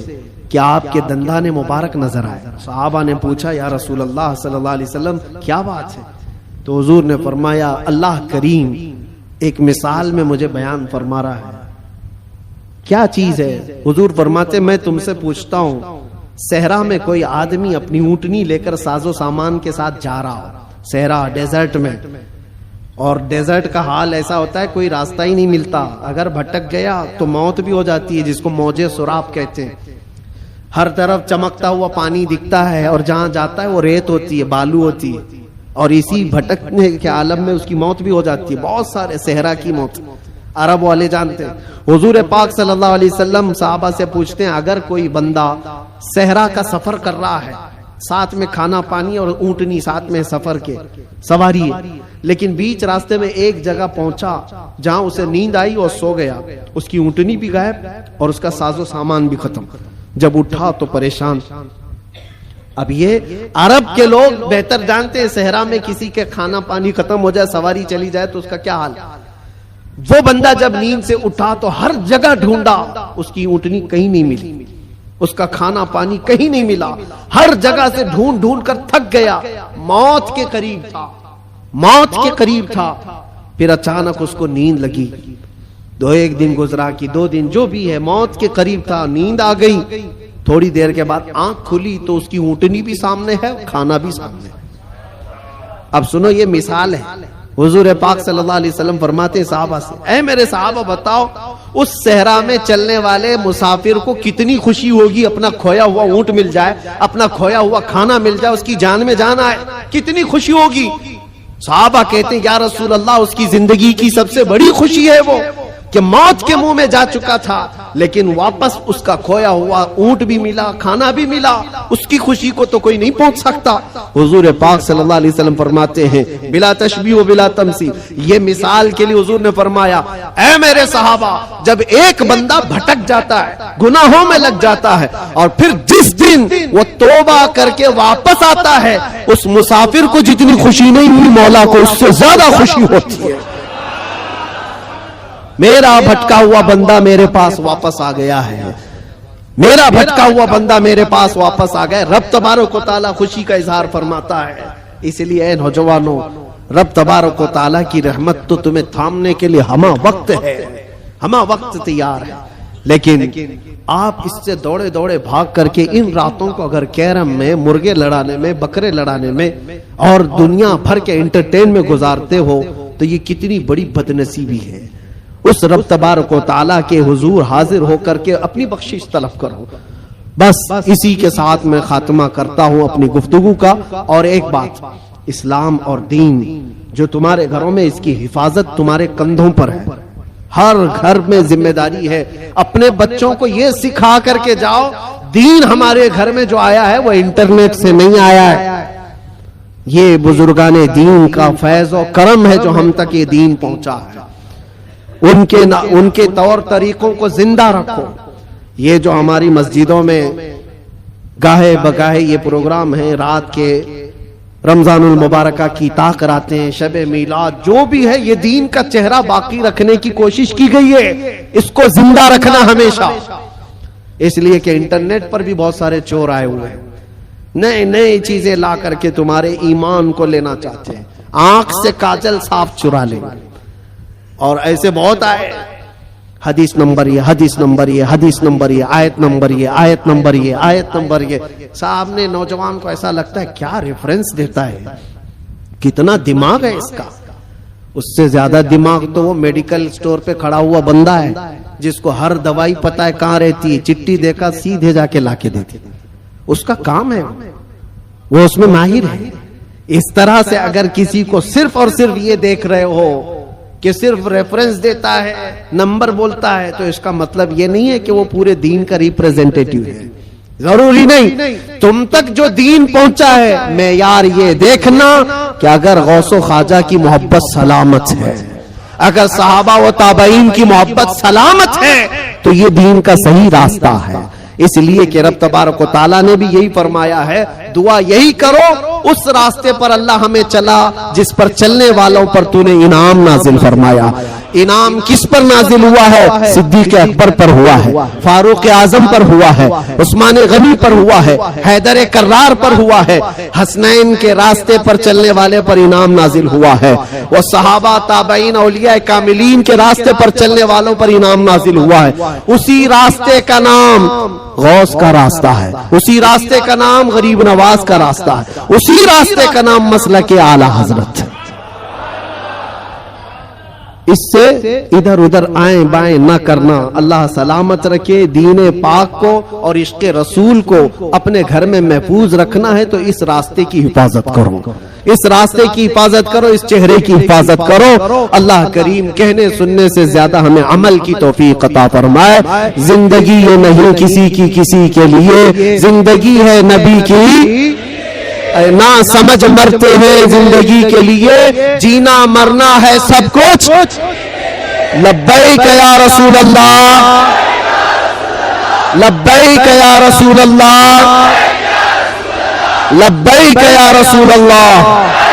کہ آپ کے دندان مبارک نظر آئے۔ صحابہ نے پوچھا یا رسول اللہ صلی اللہ علیہ وسلم کیا بات ہے؟ تو حضور نے فرمایا اللہ کریم ایک مثال میں مجھے بیان فرما رہا ہے۔ کیا چیز ہے؟ حضور فرماتے میں تم سے پوچھتا ہوں، صحرا میں کوئی آدمی اپنی اونٹنی لے کر ساز و سامان کے ساتھ جا رہا ہو، صحرا ڈیزرٹ میں، اور ڈیزرٹ کا حال ایسا ہوتا ہے کوئی راستہ ہی نہیں ملتا، اگر بھٹک گیا تو موت بھی ہو جاتی ہے، جس کو موجے سراب کہتے ہیں۔ ہر طرف چمکتا ہوا پانی دکھتا ہے، اور جہاں جاتا ہے وہ ریت ہوتی ہے، بالو ہوتی ہے، اور اسی بھٹکنے کے عالم میں اس کی موت بھی ہو جاتی ہے۔ بہت سارے صحرا کی موت عرب والے جانتے ہیں۔ حضور پاک صلی اللہ علیہ وسلم صحابہ سے پوچھتے ہیں اگر کوئی بندہ صحرا کا سفر کر رہا ہے، ساتھ میں کھانا پانی اور اونٹنی ساتھ میں سفر کے سواری ہے، لیکن بیچ راستے میں ایک جگہ پہنچا جہاں اسے نیند آئی اور سو گیا، اس کی اونٹنی بھی غائب اور اس کا ساز و سامان بھی ختم، جب اٹھا تو پریشان۔ اب یہ عرب کے لوگ بہتر جانتے ہیں صحرا میں کسی کے کھانا پانی ختم ہو جائے، سواری چلی جائے تو اس کا کیا حال۔ وہ بندہ جب نیند سے اٹھا تو ہر جگہ ڈھونڈا، اس کی اونٹنی کہیں نہیں ملی، اس کا کھانا پانی کہیں نہیں ملا، ہر جگہ سے ڈھونڈ ڈھونڈ کر تھک گیا، موت کے قریب تھا، موت کے قریب تھا۔ پھر اچانک اس کو نیند لگی، ایک دن گزرا کہ 2 دن، جو بھی ہے موت کے قریب تھا، نیند آ گئی۔ تھوڑی دیر کے بعد آنکھ کھلی تو اس کی اونٹنی بھی سامنے ہے، کھانا بھی سامنے ہے۔ اب سنو یہ مثال ہے، حضور پاک صلی اللہ علیہ وسلم فرماتے ہیں صحابہ سے، اے میرے صحابہ بتاؤ اس صحرا میں چلنے والے مسافر کو کتنی خوشی ہوگی اپنا کھویا ہوا اونٹ مل جائے، اپنا کھویا ہوا کھانا مل جائے، اس کی جان میں جان آئے، کتنی خوشی ہوگی۔ صحابہ کہتے ہیں یا رسول اللہ اس کی زندگی کی سب سے بڑی خوشی ہے وہ کہ موت کے منہ میں جا چکا تھا، لیکن واپس اس کا کھویا ہوا اونٹ بھی ملا، کھانا بھی ملا، اس کی خوشی کو تو کوئی نہیں پہنچ سکتا۔ حضور پاک صلی اللہ علیہ وسلم فرماتے ہیں بلا تشبیہ و بلا تمثیل، یہ مثال کے لیے حضور نے فرمایا اے میرے صحابہ جب ایک بندہ بھٹک جاتا ہے، گناہوں میں لگ جاتا ہے، اور پھر جس دن وہ توبہ کر کے واپس آتا ہے، اس مسافر کو جتنی خوشی نہیں ہوئی مولا کو اس سے زیادہ خوشی ہوتی ہے۔ میرا بھٹکا ہوا بندہ میرے پاس واپس آ گیا ہے، میرا بھٹکا ہوا بندہ میرے پاس واپس آ گیا۔ رب تبارک و تعالیٰ خوشی کا اظہار فرماتا ہے۔ اس لیے اے نوجوانوں، رب تبارک و تعالیٰ کی رحمت تو تمہیں تھامنے کے لیے ہمہ وقت ہے، ہمہ وقت تیار ہے، لیکن آپ اس سے دوڑے دوڑے بھاگ کر کے ان راتوں کو اگر کیرم میں، مرغے لڑانے میں، بکرے لڑانے میں اور دنیا بھر کے انٹرٹین میں گزارتے ہو تو یہ کتنی بڑی بدنصیبی ہے۔ اس رب تبارک و تعالیٰ کے حضور حاضر ہو کر کے اپنی بخشش طلب کرو۔ بس اسی کے ساتھ میں خاتمہ کرتا ہوں اپنی گفتگو کا۔ اور ایک بات، اسلام اور دین جو تمہارے گھروں میں، اس کی حفاظت تمہارے کندھوں پر ہے۔ ہر گھر میں ذمہ داری ہے، اپنے بچوں کو یہ سکھا کر کے جاؤ دین ہمارے گھر میں جو آیا ہے وہ انٹرنیٹ سے نہیں آیا ہے، یہ بزرگان دین کا فیض و کرم ہے جو ہم تک یہ دین پہنچا ہے۔ ان کے طور طریقوں کو زندہ رکھو۔ یہ جو ہماری مسجدوں میں گاہے بگاہے یہ پروگرام ہیں، رات کے رمضان المبارکہ کی طاق کراتے ہیں، شب میلاد جو بھی ہے، یہ دین کا چہرہ باقی رکھنے کی کوشش کی گئی ہے، اس کو زندہ رکھنا ہمیشہ۔ اس لیے کہ انٹرنیٹ پر بھی بہت سارے چور آئے ہوئے ہیں، نئے نئے چیزیں لا کر کے تمہارے ایمان کو لینا چاہتے ہیں، آنکھ سے کاجل صاف چرا لیں، اور ایسے بہت آئے، حدیث نمبر یہ، حدیث نمبر یہ، حدیث نمبر یہ، آیت نمبر یہ، آیت نمبر یہ، آیت نمبر یہ۔ صاحب نے نوجوان کو ایسا لگتا ہے کیا ریفرنس دیتا ہے، کتنا دماغ ہے اس کا۔ اس سے زیادہ دماغ تو وہ میڈیکل سٹور پہ کھڑا ہوا بندہ ہے جس کو ہر دوائی پتہ ہے کہاں رہتی ہے، چٹھی دیکھا سیدھے جا کے لا کے دیتی، اس کا کام ہے، وہ اس میں ماہر ہے۔ اس طرح سے اگر کسی کو صرف اور صرف یہ دیکھ رہے ہو کہ صرف ریفرنس دیتا ہے، نمبر بولتا ہے، تو اس کا مطلب یہ نہیں ہے کہ وہ پورے دین کا ریپریزنٹیٹیو ہے. ضروری نہیں. تم تک جو دین پہنچا ہے معیار یہ دیکھنا کہ اگر غوث و خواجہ کی محبت سلامت ہے، اگر صحابہ و تابعین کی محبت سلامت ہے تو یہ دین کا صحیح راستہ ہے. اس لیے کہ رب تبارک و تعالیٰ نے بھی یہی فرمایا ہے، دعا یہی کرو اس راستے پر اللہ ہمیں چلا جس پر چلنے والوں پر تو نے انعام نازل فرمایا. انعام کس پر نازل ہوا ہے؟ صدیق اکبر پر ہوا ہے، فاروق اعظم پر ہوا ہے، عثمان غنی پر ہوا ہے، حیدر کرار پر ہوا ہے. حسنین کے راستے پر چلنے والے پر انعام نازل ہوا ہے. وہ صحابہ، تابعین، اولیاء کاملین کے راستے پر چلنے والوں پر انعام نازل ہوا ہے. اسی راستے کا نام غوث کا راستہ ہے، اسی راستے کا نام غریب نواز کا راستہ ہے، اسی راستے کا نام مسلک اعلی حضرت ہے. اس سے ادھر ادھر آئیں بائیں نہ کرنا. اللہ سلامت رکھے. دین پاک کو اور عشق رسول کو اپنے گھر میں محفوظ رکھنا ہے تو اس راستے کی حفاظت کرو، اس راستے کی حفاظت کرو، اس چہرے کی حفاظت کرو. اللہ کریم کہنے سننے سے زیادہ ہمیں عمل کی توفیق عطا فرمائے. زندگی یہ نہیں کسی کی کسی کے لیے، زندگی ہے نبی کی، نہ سمجھ مرتے ہیں زندگی کے لیے، جینا مرنا ہے سب کچھ. لبیک یا رسول اللہ، لبیک یا رسول اللہ، لبیک یا رسول اللہ.